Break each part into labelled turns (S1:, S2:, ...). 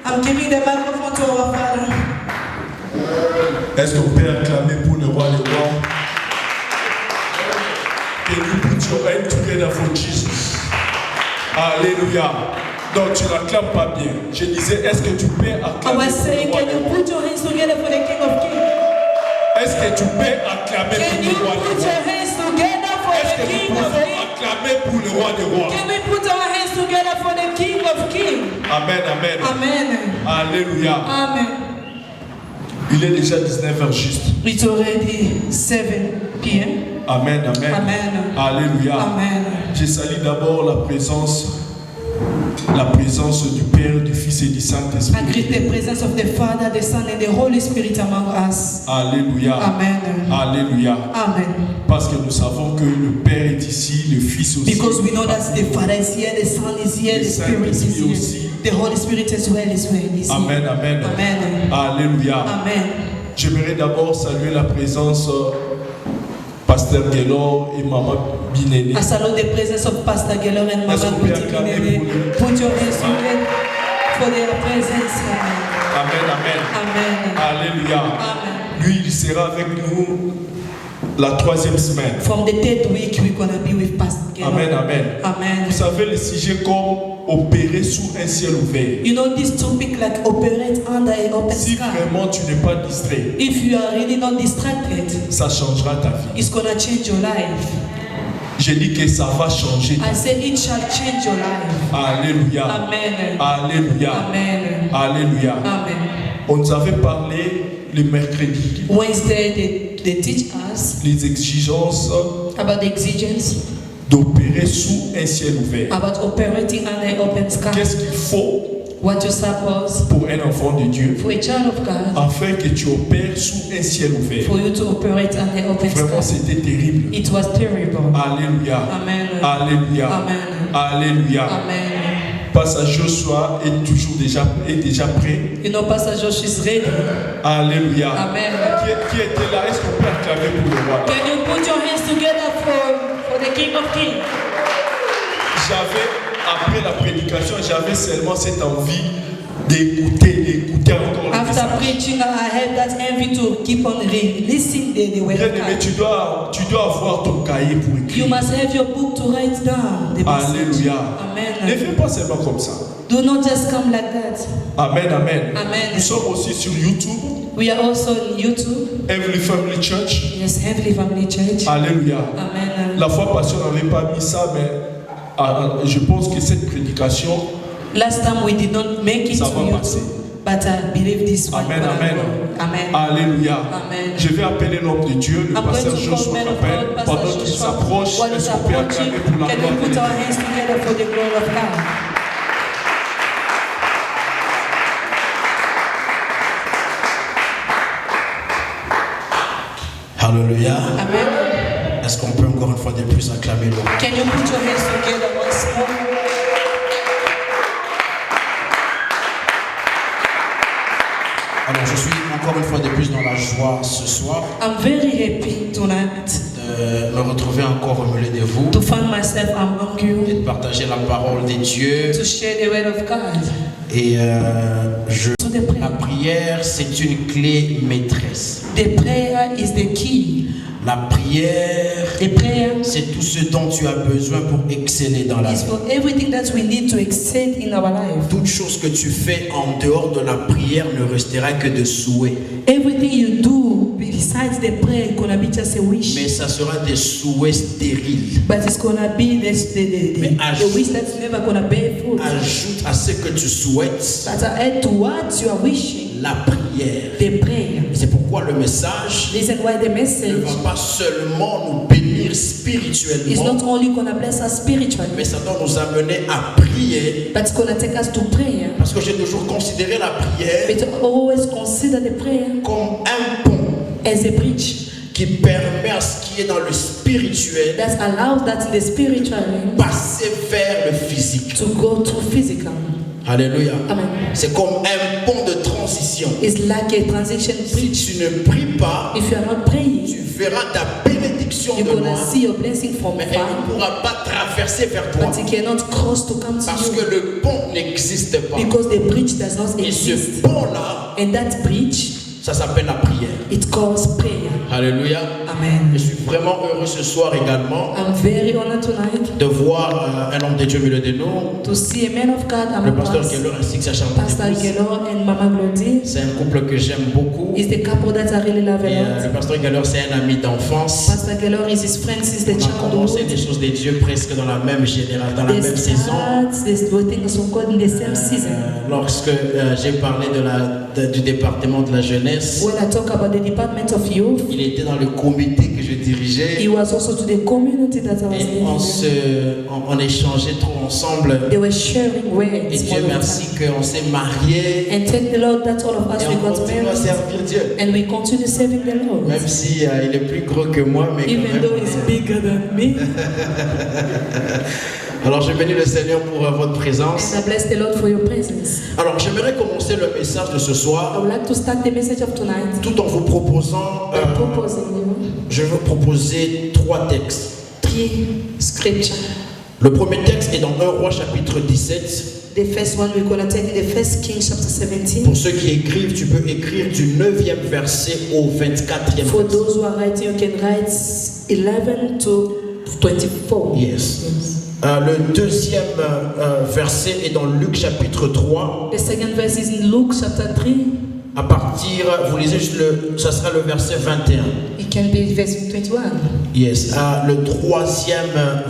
S1: I'm giving the microphone to our Father.
S2: Est-ce qu'on peut acclamer pour le roi des rois? Can you put your hand together for Jesus? Alléluia. Donc tu n'acclames pas bien. Je disais, est-ce que tu peux acclamer
S1: I was saying,
S2: pour le roi
S1: can
S2: des
S1: you
S2: rois?
S1: put your hands together for the King of Kings?
S2: Est-ce que tu peux acclamer
S1: Can
S2: pour
S1: you
S2: le roi
S1: put
S2: des
S1: your
S2: rois?
S1: hands together for
S2: Est-ce
S1: the
S2: que nous
S1: King of
S2: pouvons
S1: Kings?
S2: acclamer pour le roi des rois?
S1: Can we put our hands together for the King of Kings?
S2: Amen, amen.
S1: Amen.
S2: Alléluia.
S1: Amen.
S2: Il est déjà 19h juste.
S1: It's already 7 p.m.
S2: Amen, amen.
S1: Amen.
S2: Alléluia.
S1: Amen.
S2: Je salue d'abord la présence du Père, du Fils et du
S1: I
S2: Saint-Esprit.
S1: greet the presence of the Father, the Son, and the Holy Spirit among us.
S2: Alléluia.
S1: Amen.
S2: Alléluia.
S1: Amen.
S2: Parce que nous savons que le Père est ici, le Fils aussi.
S1: Because we know that the Father is here, the Son is here, the Spirit is here. The Holy Spirit as well is here.
S2: Amen, amen.
S1: Amen.
S2: Alléluia.
S1: Amen.
S2: J'aimerais d'abord saluer la présence Pasteur Guélor et Maman Binéné.
S1: I salute the presence of Pastor Geller and Mama Bouti. Put your hands together for their presence.
S2: Amen, amen.
S1: Amen.
S2: Alléluia.
S1: Amen.
S2: Lui, il sera avec nous la 3e semaine.
S1: From the 3rd week, we're going to be with Pastor Geller.
S2: Amen, amen.
S1: Amen.
S2: Vous savez le sujet comme opérer sous un ciel ouvert.
S1: You know this topic like operate under an open
S2: Si
S1: sky.
S2: vraiment tu n'es pas distrait,
S1: If you are really not distracted,
S2: ça changera ta vie.
S1: it's going to change your life.
S2: J'ai dit que ça va changer.
S1: I say it shall change your life.
S2: Alléluia.
S1: Amen.
S2: Alléluia.
S1: Amen.
S2: Alléluia.
S1: Amen.
S2: On nous avait parlé le mercredi.
S1: Wednesday, they teach us
S2: Les exigences
S1: about the exigence,
S2: d'opérer sous un ciel ouvert.
S1: about operating under an open sky.
S2: Qu'est-ce qu'il faut
S1: What you suppose
S2: pour un enfant de Dieu
S1: for a child of God,
S2: afin que tu opères sous un ciel ouvert?
S1: for you to operate under an open
S2: Vraiment,
S1: sky.
S2: c'était terrible.
S1: It was terrible.
S2: Alléluia.
S1: Amen.
S2: Alléluia.
S1: Amen.
S2: Alléluia.
S1: Amen.
S2: Pasteur Joshua est toujours déjà prêt.
S1: You know, Pastor Josh is ready.
S2: Alléluia.
S1: Amen.
S2: Qui était là? Est-ce qu'on peut acclamer pour le roi?
S1: Can you put your hands together for the King of Kings?
S2: Après la prédication, j'avais seulement cette envie d'écouter encore le
S1: After
S2: message.
S1: preaching, I had that envy to keep on listening the word of
S2: Bien-aimé,
S1: God.
S2: tu dois avoir ton cahier pour
S1: You
S2: écrire.
S1: must have your book to write down the message.
S2: Alléluia. Ne
S1: Amen.
S2: fais pas seulement comme ça.
S1: Do not just come like that.
S2: Amen, amen.
S1: Amen.
S2: Nous sommes aussi sur YouTube,
S1: We are also on YouTube.
S2: Heavenly Family Church.
S1: Yes, Heavenly Family Church.
S2: Alléluia.
S1: Amen.
S2: La fois passée, on n'avait pas mis ça, mais je pense que cette prédication,
S1: Last time we did not make it
S2: ça
S1: to
S2: va
S1: YouTube,
S2: passer.
S1: but I believe this one.
S2: Amen,
S1: gonna
S2: amen.
S1: go. Amen.
S2: Alléluia.
S1: Amen.
S2: Je vais appeler l'homme de Dieu, le
S1: I'm going
S2: pasteur
S1: to call
S2: Joshua
S1: man of
S2: Capel.
S1: God,
S2: Pendant
S1: Pastor
S2: qu'il
S1: Joshua.
S2: s'approche,
S1: While
S2: est-ce
S1: he's
S2: qu'on peut acclamer
S1: approaching,
S2: pour la
S1: can
S2: gloire
S1: we
S2: de
S1: put our
S2: Dieu?
S1: hands together for the glory of God?
S3: Alléluia.
S1: Amen.
S3: Est-ce qu'on peut encore une fois de plus acclamer le roi?
S1: Can you put your hands together once more?
S3: Alors je suis encore une fois de plus dans la joie ce soir
S1: I'm very happy tonight
S3: de me retrouver encore au milieu de vous
S1: to find myself among
S3: et
S1: you,
S3: de partager la parole de Dieu.
S1: to share the word of God.
S3: Et
S1: To the
S3: la
S1: prayer.
S3: prière, c'est une clé maîtresse.
S1: The prayer is the key.
S3: La prière,
S1: The prayer
S3: c'est tout ce dont tu as besoin pour exceller dans la
S1: is
S3: vie.
S1: for everything that we need to excel in our life.
S3: Toute chose que tu fais en dehors de la prière ne restera que de souhaits.
S1: Everything you do besides the prayer is gonna be just a wish.
S3: Mais ça sera des souhaits stériles.
S1: But it's gonna be the wish that's never gonna bear fruit.
S3: Ajoute à ce que tu souhaites
S1: But add to what you are wishing,
S3: la prière.
S1: the prayer.
S3: C'est pourquoi le message
S1: Listen why the
S3: ne
S1: message
S3: va pas seulement nous bénir
S1: is
S3: spirituellement,
S1: not only gonna bless us spiritually,
S3: mais ça doit nous amener à prier.
S1: but it's gonna take us to prayer.
S3: Parce que j'ai toujours considéré la prière
S1: But always consider the prayer
S3: comme un pont
S1: as a bridge
S3: qui permet à ce qui est dans le spirituel
S1: that allows that in the spiritual realm
S3: passer vers le physique.
S1: to go to physical.
S3: Alléluia.
S1: Amen.
S3: C'est comme un pont de transport transition.
S1: It's like a transition
S3: Si
S1: bridge.
S3: tu ne pries pas,
S1: If you are not praying,
S3: tu verras ta bénédiction
S1: you're
S3: de
S1: gonna
S3: loin,
S1: see your blessing from
S3: mais elle
S1: far,
S3: ne pourra pas traverser vers toi.
S1: but it cannot cross to come
S3: Parce
S1: to
S3: que
S1: you
S3: le pont n'existe pas.
S1: because the bridge does not
S3: Et ce
S1: exist.
S3: pont-là,
S1: And that bridge,
S3: ça s'appelle la prière.
S1: it calls prayer.
S3: Alléluia.
S1: Amen.
S3: Je suis vraiment heureux ce soir également
S1: I'm very honored tonight
S3: de voir un homme de Dieu au milieu de nous,
S1: to see a man of God
S3: le
S1: among
S3: pasteur
S1: us.
S3: Geller ainsi que sa charmante
S1: Pastor
S3: épouse.
S1: Geller and Mama Glody
S3: C'est un couple que j'aime beaucoup.
S1: is the couple that I really love
S3: Et,
S1: a lot.
S3: le pasteur Geller, c'est un ami d'enfance.
S1: Pastor Geller is his friend since the
S3: On a commencé
S1: childhood.
S3: des choses de Dieu presque dans la même génération, dans la
S1: They
S3: même saison.
S1: start this things of God in the same season.
S3: Lorsque j'ai parlé du département de la jeunesse,
S1: When I talk about the Department of Youth,
S3: il était dans le comité que je dirigeais.
S1: he was also to the community that I was
S3: Et
S1: in.
S3: on échangeait trop ensemble.
S1: They were sharing
S3: Et
S1: words.
S3: Dieu
S1: all the
S3: merci
S1: time.
S3: qu'on s'est mariés.
S1: And thank the Lord that all of us
S3: Et
S1: we
S3: on
S1: got
S3: continue à
S1: married.
S3: servir Dieu.
S1: And we continue serving the Lord.
S3: Même si il est plus gros que moi, mais quand
S1: Even
S3: même.
S1: though he's bigger than me.
S3: Alors je bénis le Seigneur pour votre présence.
S1: And I bless the Lord for your presence.
S3: Alors j'aimerais commencer le message de ce
S1: I
S3: soir
S1: would like to start the message of tonight
S3: tout en vous proposant,
S1: by proposing you
S3: je vais vous proposer 3 textes.
S1: 3 scriptures.
S3: Le premier texte est dans 1 Roi chapitre 17.
S1: The first one we're going to take the first Kings chapter 17.
S3: Pour ceux qui écrivent, tu peux écrire du 9e verset au 24e
S1: For
S3: verset.
S1: those who are writing, you can write 11 to 24.
S3: Yes. Le deuxième verset est dans Luc chapitre 3.
S1: The second verse is in Luke chapter 3.
S3: À partir, vous lisez juste ça sera le verset 21.
S1: It can be verse 21.
S3: Yes. Le troisième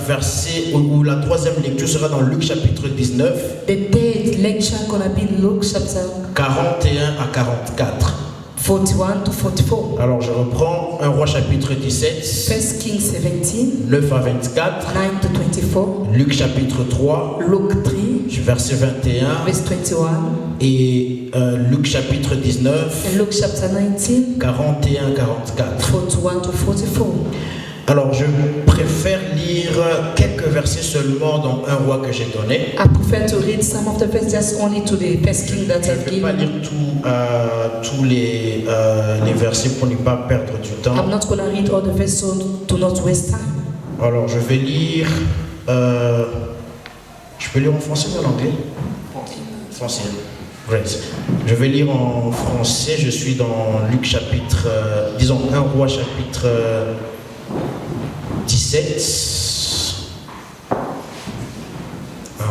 S3: verset ou la troisième lecture sera dans Luc chapitre 19,
S1: The third lecture gonna be in Luke chapter
S3: 41 à 44.
S1: 41 to 44.
S3: Alors je reprends 1 Roi chapitre 17,
S1: First Kings 17,
S3: 9 à 24,
S1: 9 to 24.
S3: Luc chapitre 3,
S1: Luke 3,
S3: verset 21
S1: verse 21.
S3: et Luc chapitre 19,
S1: And Luke chapter 19,
S3: 41 à 44.
S1: 41 to 44.
S3: Alors je préfère lire quelques versets seulement dans 1 Roi que j'ai donné.
S1: I prefer to read some of the verses only to the first king that
S3: Je ne
S1: I've
S3: vais pas
S1: given.
S3: lire tous les versets pour ne pas perdre du temps.
S1: I'm not going to read all the verses so to not waste time.
S3: Alors je vais lire. Je peux lire en français ou en anglais? Français. Great. Je vais lire en français. Je suis dans Luc chapitre, disons 1 Roi chapitre 17. 1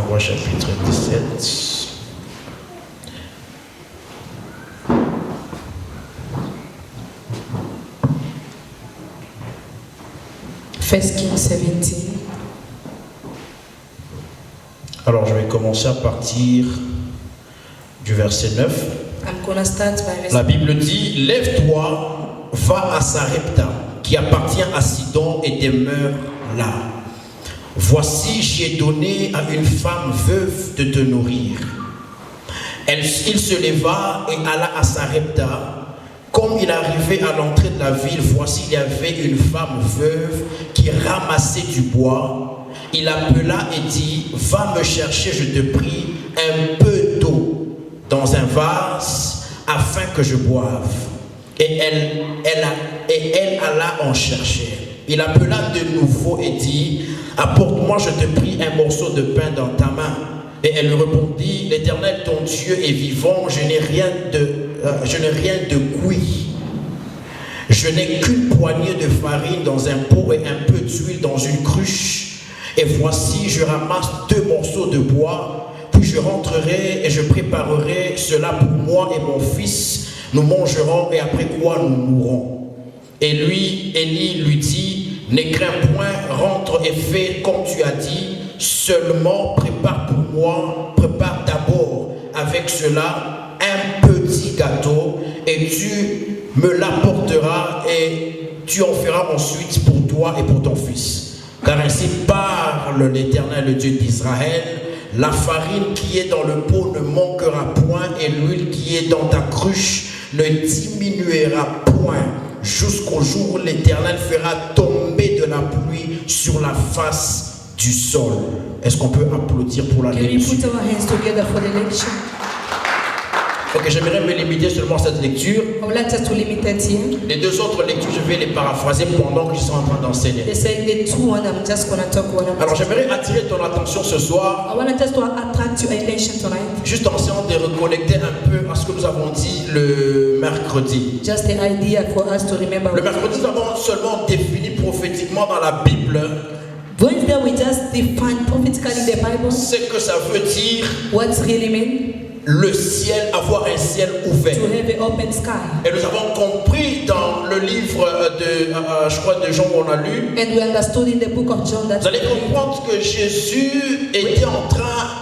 S3: Roi chapitre 17.
S1: First Kings 17.
S3: Alors je vais commencer à partir du verset 9.
S1: I'm going to start by verse
S3: La Bible dit, lève-toi, va à Sarepta, qui appartient à Sidon, et demeure là. Voici, j'ai donné à une femme veuve de te nourrir. Il se leva et alla à Sarepta. Comme il arrivait à l'entrée de la ville, voici, il y avait une femme veuve qui ramassait du bois. Il appela et dit, va me chercher, je te prie, un peu d'eau dans un vase afin que je boive. Et elle alla en chercher. Il appela de nouveau et dit, apporte-moi, je te prie, un morceau de pain dans ta main. Et elle répondit, l'Éternel ton Dieu est vivant, je n'ai rien de cuit. Je n'ai qu'une poignée de farine dans un pot et un peu d'huile dans une cruche. Et voici, je ramasse 2 morceaux de bois, puis je rentrerai et je préparerai cela pour moi et mon fils. Nous mangerons et après quoi nous mourrons. Et lui, Élie lui dit, ne crains point, rentre et fais comme tu as dit, seulement prépare pour moi, prépare d'abord avec cela un petit gâteau et tu me l'apporteras et tu en feras ensuite pour toi et pour ton fils. Car ainsi parle l'Éternel, le Dieu d'Israël, la farine qui est dans le pot ne manquera point et l'huile qui est dans ta cruche ne diminuera point jusqu'au jour où l'Éternel fera tomber de la pluie sur la face du sol. Est-ce qu'on peut applaudir pour la
S1: Can we
S3: lecture?
S1: put our hands together for the lecture?
S3: Ok, j'aimerais me limiter seulement à cette lecture.
S1: I would like us to limit it here.
S3: Les deux autres lectures, je vais les paraphraser pendant que je suis en train d'enseigner.
S1: They say the two one, I'm just going to talk one.
S3: Alors j'aimerais attirer ton attention ce soir,
S1: I want just to attract your attention tonight.
S3: juste en essayant de reconnecter un peu à ce que nous avons dit le mercredi.
S1: Just the idea for us to remember.
S3: Le mercredi, nous avons seulement défini prophétiquement dans la Bible
S1: Wednesday we just define prophetically in the Bible
S3: ce que ça veut dire
S1: what's really mean
S3: le ciel, avoir un ciel ouvert.
S1: to have an open sky.
S3: Et nous avons compris dans le livre je crois de Jean qu'on a lu,
S1: And we understood in the book of John that
S3: vous allez comprendre que Jésus était en train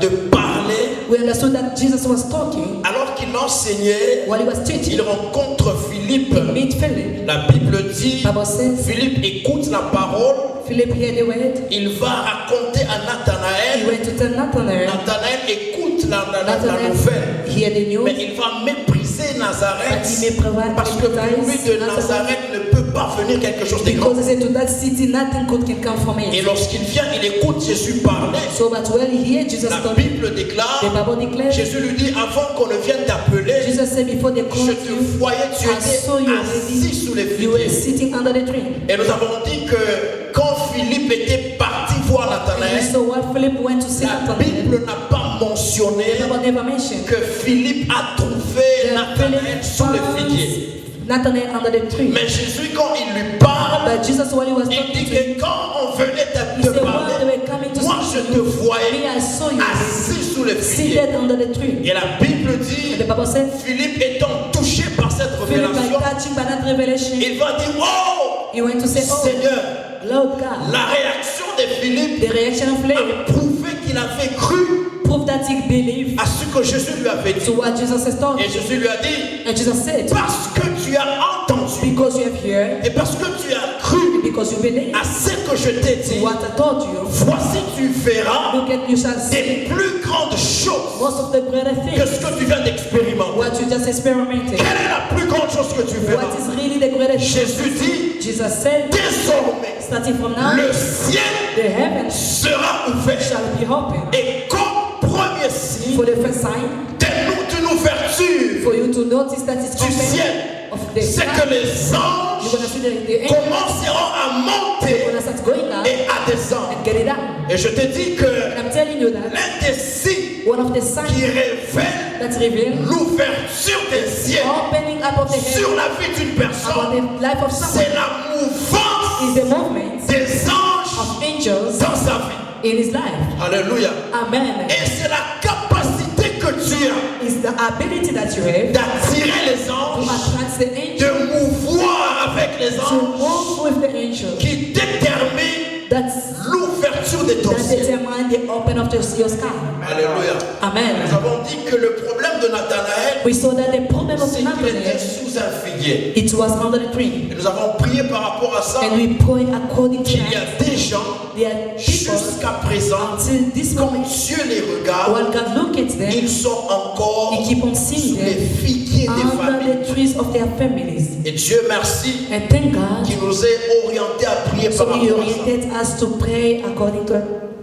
S3: de parler
S1: we understood that Jesus was talking
S3: alors qu'il enseignait.
S1: while he was teaching.
S3: Il rencontre Philippe.
S1: Meet Philip.
S3: La Bible dit,
S1: Bible says
S3: Philippe écoute la parole,
S1: Philip heard the word.
S3: il va raconter à
S1: He
S3: Nathanaël.
S1: went to tell Nathanael.
S3: Nathanaël écoute la
S1: Nathanael
S3: nouvelle,
S1: heard the news.
S3: mais il va mépriser Nazareth
S1: But he may provide
S3: parce que pour lui de Nazareth ne peut pas venir quelque chose de grand.
S1: because he said to that city nothing good can come from
S3: Et
S1: it.
S3: lorsqu'il vient, il écoute Jésus parler.
S1: So but when he heard Jesus
S3: La
S1: talking,
S3: Bible déclare,
S1: the Bible declares,
S3: Jésus lui dit, avant qu'on ne vienne t'appeler,
S1: Jesus said before they
S3: je
S1: called
S3: te
S1: you,
S3: voyais, tu
S1: I saw
S3: étais
S1: you
S3: assis sous les
S1: you were
S3: figuiers.
S1: sitting under the tree.
S3: Et nous avons dit que quand Philippe était parti voir
S1: And
S3: Nathanaël,
S1: so what Philip went to see
S3: la
S1: Nathanael,
S3: Bible n'a pas mentionné
S1: the Bible never mentioned
S3: que Philippe a trouvé
S1: that
S3: Nathanaël
S1: Philip
S3: sous les
S1: found
S3: figuiers.
S1: Nathanael under the tree.
S3: Mais Jésus, quand il lui parle,
S1: But Jesus, while he was
S3: il
S1: talking
S3: dit
S1: to him,
S3: que quand on venait
S1: he
S3: te
S1: said,
S3: parler,
S1: while they were coming to
S3: moi je
S1: see
S3: te
S1: you,
S3: voyais
S1: me I saw you
S3: assis sous les figuiers.
S1: seated under the tree.
S3: Et la Bible
S1: And
S3: dit,
S1: the Bible said,
S3: Philippe étant touché par cette
S1: Philip, by
S3: révélation,
S1: touching by that revelation,
S3: il va dire, oh
S1: he went to say, oh,
S3: Seigneur,
S1: Lord God.
S3: la réaction de Philippe
S1: The reaction of Philip
S3: a prouvé qu'il avait cru
S1: proved that he believed
S3: à ce que Jésus lui avait dit.
S1: to what Jesus has told
S3: Et
S1: him.
S3: Jésus lui a dit,
S1: And Jesus said,
S3: parce que tu as entendu
S1: because you have heard,
S3: et parce que tu as cru
S1: because you believe
S3: à ce que je t'ai dit,
S1: what I told you,
S3: voici tu verras
S1: look at you shall see
S3: des plus grandes choses
S1: most of the greater
S3: que
S1: things,
S3: ce que tu viens d'expérimenter.
S1: what you just experimented.
S3: Quelle est la plus grande chose que tu verras?
S1: What is really the greatest thing?
S3: Jésus dit,
S1: Jesus said,
S3: désormais,
S1: starting from now,
S3: le ciel
S1: the heavens
S3: sera ouvert.
S1: shall be open.
S3: Et comme premier signe
S1: For the first sign,
S3: d'une ouverture
S1: for you to notice that it's
S3: du
S1: open
S3: ciel,
S1: of the
S3: c'est
S1: sky,
S3: que les
S1: you're
S3: anges
S1: going to see the angels
S3: commenceront à monter
S1: going to start going up
S3: et à descendre.
S1: and get it down.
S3: Et je te dis que
S1: And I'm telling you that
S3: l'un des signes
S1: one of the
S3: qui
S1: signs
S3: révèle
S1: that reveal
S3: l'ouverture des ciels
S1: opening up of the
S3: sur
S1: heaven
S3: la vie d'une
S1: about
S3: personne,
S1: the life of someone
S3: c'est la mouvance
S1: is the movement
S3: des anges
S1: of angels
S3: dans sa vie.
S1: in his life.
S3: Alléluia.
S1: Amen.
S3: Et c'est la capacité que tu as
S1: Is the ability that you have
S3: d'attirer les
S1: to
S3: anges,
S1: attract the angels,
S3: de mouvoir avec les
S1: to
S3: anges,
S1: move with the angels.
S3: qui détermine
S1: That's
S3: l'ouverture de ton
S1: that
S3: ciel.
S1: determine the open of your sky.
S3: Alléluia.
S1: Amen.
S3: Nous avons dit que le problème de Nathanaël,
S1: We saw that the problem of
S3: c'est qu'il était
S1: Nathanael,
S3: sous un figuier.
S1: it was under the tree.
S3: Et nous avons prié par rapport à ça,
S1: And we pray according to
S3: qu'il y
S1: that.
S3: a des gens,
S1: There are people
S3: jusqu'à présent,
S1: until this
S3: quand
S1: moment,
S3: Dieu les regarde,
S1: while God look at them,
S3: ils sont encore
S1: He keep on
S3: sous
S1: seeing
S3: les
S1: them
S3: figuiers des
S1: under
S3: familles.
S1: the trees of their families.
S3: Et Dieu merci
S1: And thank God,
S3: qui nous ait orientés à prier par
S1: so He
S3: rapport à ça.
S1: oriented us to pray according to.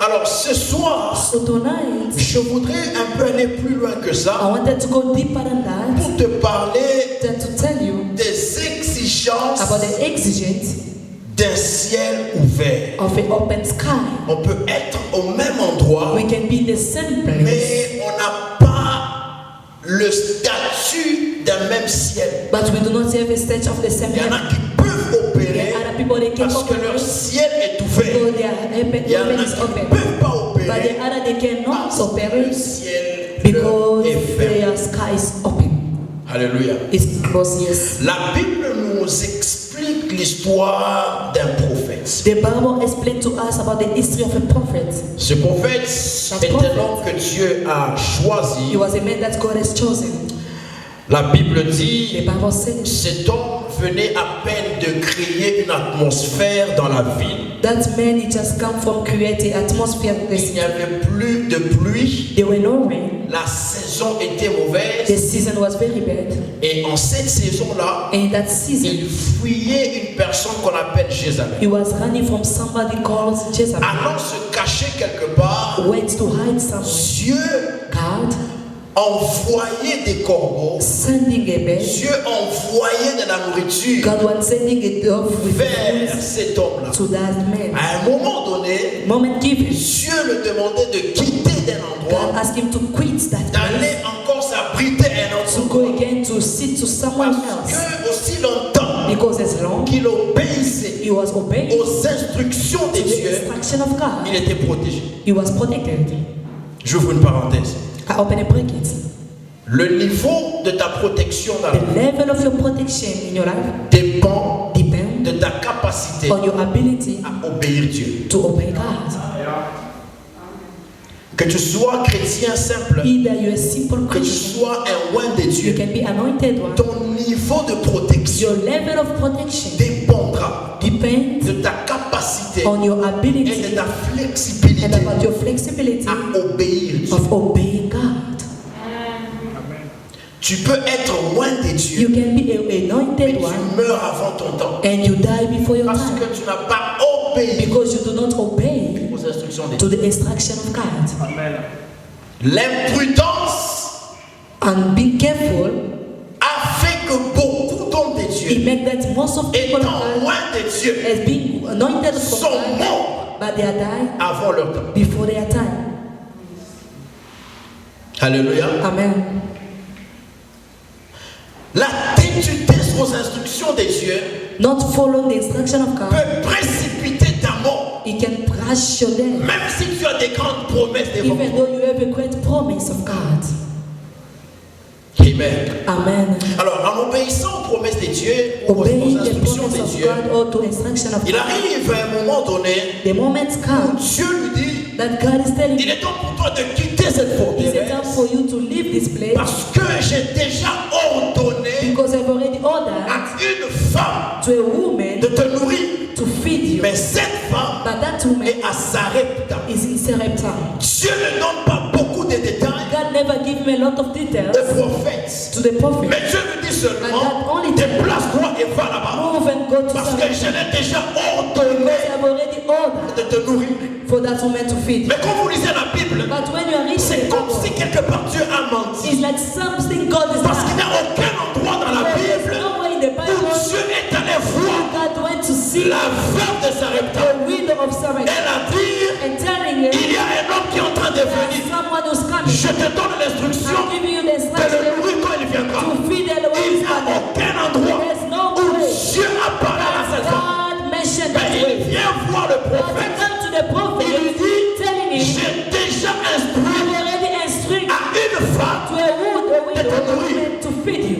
S3: Alors ce soir,
S1: So tonight,
S3: je voudrais un peu aller plus loin que
S1: I
S3: ça
S1: wanted to go deeper than that,
S3: pour te parler
S1: to tell you
S3: des exigences
S1: about the exigence
S3: d'un ciel ouvert.
S1: of an open sky.
S3: On peut être au même endroit,
S1: We can be in the same place,
S3: mais on n'a pas le statut d'un même ciel.
S1: but we do not have a stage of the same
S3: Il y en
S1: heaven.
S3: a qui peuvent opérer
S1: There are other people that can
S3: parce que leur
S1: open
S3: ciel est ouvert.
S1: so their heaven
S3: Il y en a
S1: is
S3: qui
S1: open.
S3: ne peuvent pas
S1: But the
S3: opérer
S1: other they cannot
S3: parce que le
S1: operate
S3: ciel
S1: because
S3: est fermé.
S1: their sky is open.
S3: Alléluia.
S1: It's because yes.
S3: La Bible nous explique l'histoire d'un prophète.
S1: The Bible explains to us about the history of a prophet.
S3: Ce prophète est un homme que Dieu a choisi.
S1: He was a man that God has chosen.
S3: La Bible
S1: The
S3: dit,
S1: Bible says
S3: cet homme venait à peine de créer une atmosphère dans la ville.
S1: that man he just come from creating atmosphere.
S3: Il n'y avait plus de pluie,
S1: There were no rain.
S3: la saison était
S1: The
S3: mauvaise
S1: season was very bad.
S3: et en cette saison-là,
S1: And in that season,
S3: il fuyait une personne qu'on appelle Jézabel.
S1: he was running from somebody called Jezebel.
S3: Allant se cacher quelque part,
S1: Went to hide somewhere.
S3: Dieu
S1: God God
S3: envoyait des corbeaux.
S1: sending a bird.
S3: Dieu envoyait de la nourriture
S1: God was sending a dove with
S3: vers
S1: food
S3: cet homme-là.
S1: to that man.
S3: À un moment donné,
S1: Moment given,
S3: Dieu le demandait de quitter d'un
S1: God
S3: endroit,
S1: asked him to quit that
S3: d'aller
S1: place,
S3: encore s'abriter à un autre
S1: to go
S3: endroit.
S1: again to sit to someone
S3: Parce
S1: else.
S3: que aussi longtemps
S1: Because as long
S3: qu'il obéissait
S1: he was obeying
S3: aux instructions de
S1: to the
S3: Dieu,
S1: instruction of God,
S3: il était protégé.
S1: he was protected.
S3: J'ouvre une parenthèse.
S1: I open a bracket.
S3: Le niveau de ta protection dans la
S1: The
S3: vie
S1: level of your protection in your life
S3: dépend
S1: depends
S3: de ta capacité
S1: on your ability
S3: à obéir Dieu.
S1: to obey God.
S3: Que tu sois chrétien simple,
S1: Either you're a simple
S3: que tu
S1: Christian,
S3: sois un oint de
S1: you
S3: Dieu,
S1: can be anointed one.
S3: ton niveau de protection
S1: Your level of protection
S3: dépendra
S1: depends
S3: de ta capacité
S1: on your
S3: et de
S1: ability
S3: ta
S1: and
S3: flexibilité
S1: about your flexibility
S3: à obéir Dieu.
S1: of obeying God.
S3: Tu peux être loin de Dieu,
S1: You can be an
S3: mais
S1: anointed
S3: tu
S1: one
S3: meurs avant ton temps.
S1: and you die before your
S3: Parce
S1: time
S3: que tu n'as pas obéi
S1: because you do not obey
S3: aux instructions de
S1: to
S3: Dieu.
S1: the instruction of God.
S3: L'imprudence
S1: And being careful,
S3: a fait que beaucoup d'hommes de
S1: it
S3: Dieu,
S1: makes that most of people
S3: étant loin de Dieu,
S1: as being anointed from
S3: sont
S1: God,
S3: morts
S1: but they are dying
S3: avant leur temps.
S1: before their time.
S3: Alléluia.
S1: Amen.
S3: La tétuité aux instructions de Dieu
S1: Not following the instruction of God,
S3: peut précipiter ta mort.
S1: it can crush your death,
S3: Même si tu as des grandes promesses devant
S1: even
S3: toi.
S1: though you have a great promise of God.
S3: Amen.
S1: Amen.
S3: Alors, en obéissant aux promesses de Dieu, ou aux
S1: Obeying the
S3: instructions
S1: promise
S3: de
S1: of
S3: Dieu,
S1: God or to instruction of
S3: il
S1: God,
S3: arrive à un moment donné
S1: the moment
S3: où
S1: comes
S3: Dieu lui dit,
S1: that God is telling
S3: il
S1: you,
S3: est temps pour toi de quitter cette
S1: it's a time
S3: forteresse
S1: for you to leave this place
S3: parce que j'ai déjà ordonné
S1: because I've already ordered
S3: à une femme
S1: to a woman
S3: de te nourrir.
S1: to feed you.
S3: Mais cette femme
S1: But that woman
S3: est à Sarepta.
S1: is in Sarepta.
S3: Dieu ne donne pas beaucoup de détails
S1: God never give me a lot of details
S3: aux prophètes.
S1: to the prophet.
S3: Mais Dieu lui dit seulement,
S1: And God only
S3: déplace-toi et va là-bas.
S1: Move and go to
S3: Parce que
S1: Sarepta.
S3: je l'ai déjà ordonné
S1: I've already ordered
S3: de te nourrir.
S1: for that woman to feed.
S3: Mais quand vous lisez la Bible,
S1: But when you are reading
S3: c'est
S1: the
S3: comme
S1: Bible,
S3: si quelque part Dieu a menti.
S1: it's like something God is
S3: Parce qu'il n'y
S1: done.
S3: a aucun endroit dans la
S1: There's
S3: Bible
S1: no way in the
S3: où
S1: Bible
S3: Dieu est allé voir
S1: God went to see
S3: la veuve de Sarepta.
S1: the widow of Sarepta
S3: Elle a dit,
S1: and telling her,
S3: il y a un homme qui est en train de venir.
S1: someone who's coming.
S3: Je te donne l'instruction
S1: I'm giving you the
S3: de le
S1: instruction
S3: nourrir quand il viendra.
S1: to feed her when
S3: Il
S1: he's
S3: n'y a
S1: coming.
S3: aucun endroit
S1: There's no
S3: où
S1: way
S3: Dieu a parlé à cette femme.
S1: God mentioned that
S3: Mais
S1: way.
S3: il vient voir le
S1: But he
S3: prophète.
S1: come to the prophet
S3: Il lui dit,
S1: telling him,
S3: j'ai déjà
S1: I've
S3: instruit
S1: already instructed
S3: à une femme.
S1: to a widow to feed you.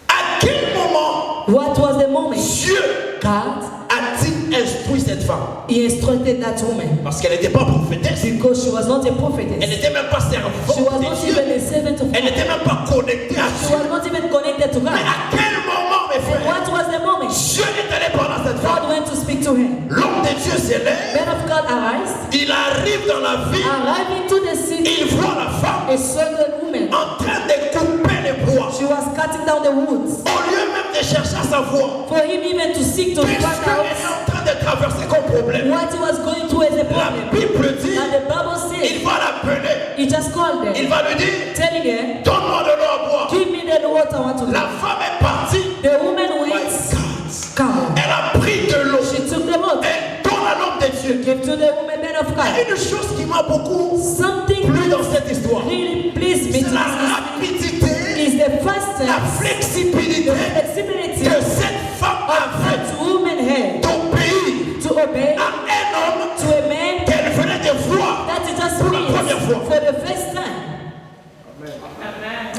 S3: À quel moment
S1: What was the moment
S3: Dieu
S1: God
S3: a-t-il instruit cette femme?
S1: he instructed that woman?
S3: Parce qu'elle n'était pas prophétesse.
S1: Because she was not a
S3: Elle
S1: prophetess.
S3: n'était même pas
S1: She
S3: servante
S1: was
S3: de
S1: not
S3: Dieu.
S1: even a servant of
S3: Elle
S1: God.
S3: n'était même pas connectée à
S1: She
S3: Dieu.
S1: was not even connected to
S3: Mais
S1: God.
S3: à quel moment, mes frères,
S1: What was the moment
S3: Dieu est allé parler à cette femme?
S1: God went to speak to her?
S3: L'homme de Dieu s'élève.
S1: Man of God arise,
S3: Il arrive dans la ville.
S1: arrive into the city,
S3: Il voit la femme
S1: a certain woman.
S3: en train de couper les bois.
S1: She was cutting down the woods.
S3: Au lieu même de chercher à savoir,
S1: For him even to seek to
S3: puisqu'elle
S1: find out
S3: est en train de traverser comme problème,
S1: what he was going through as a
S3: la
S1: problem.
S3: Bible dit,
S1: And the Bible
S3: il
S1: says,
S3: va l'appeler.
S1: he just called
S3: Il
S1: her,
S3: va lui dire,
S1: telling her,
S3: donne-moi de l'eau à boire.
S1: give me the water I want to drink.
S3: La femme est partie.
S1: The woman
S3: My
S1: went,
S3: God.
S1: come on.
S3: Elle a pris de l'eau.
S1: She took the water,
S3: Elle donne à l'homme de Dieu.
S1: gave to the woman, man of God.
S3: Une chose qui m'a beaucoup
S1: Something
S3: plu dans
S1: that
S3: cette histoire,
S1: really pleased me
S3: c'est
S1: to
S3: la
S1: this
S3: rapidité,
S1: is the fastness,
S3: la flexibilité
S1: the flexibility
S3: que cette femme avait
S1: that woman had
S3: d'obéir
S1: to obey
S3: à un homme
S1: to a man
S3: qu'elle venait de voir.
S1: that he just
S3: Pour la première fois.
S1: for the first time.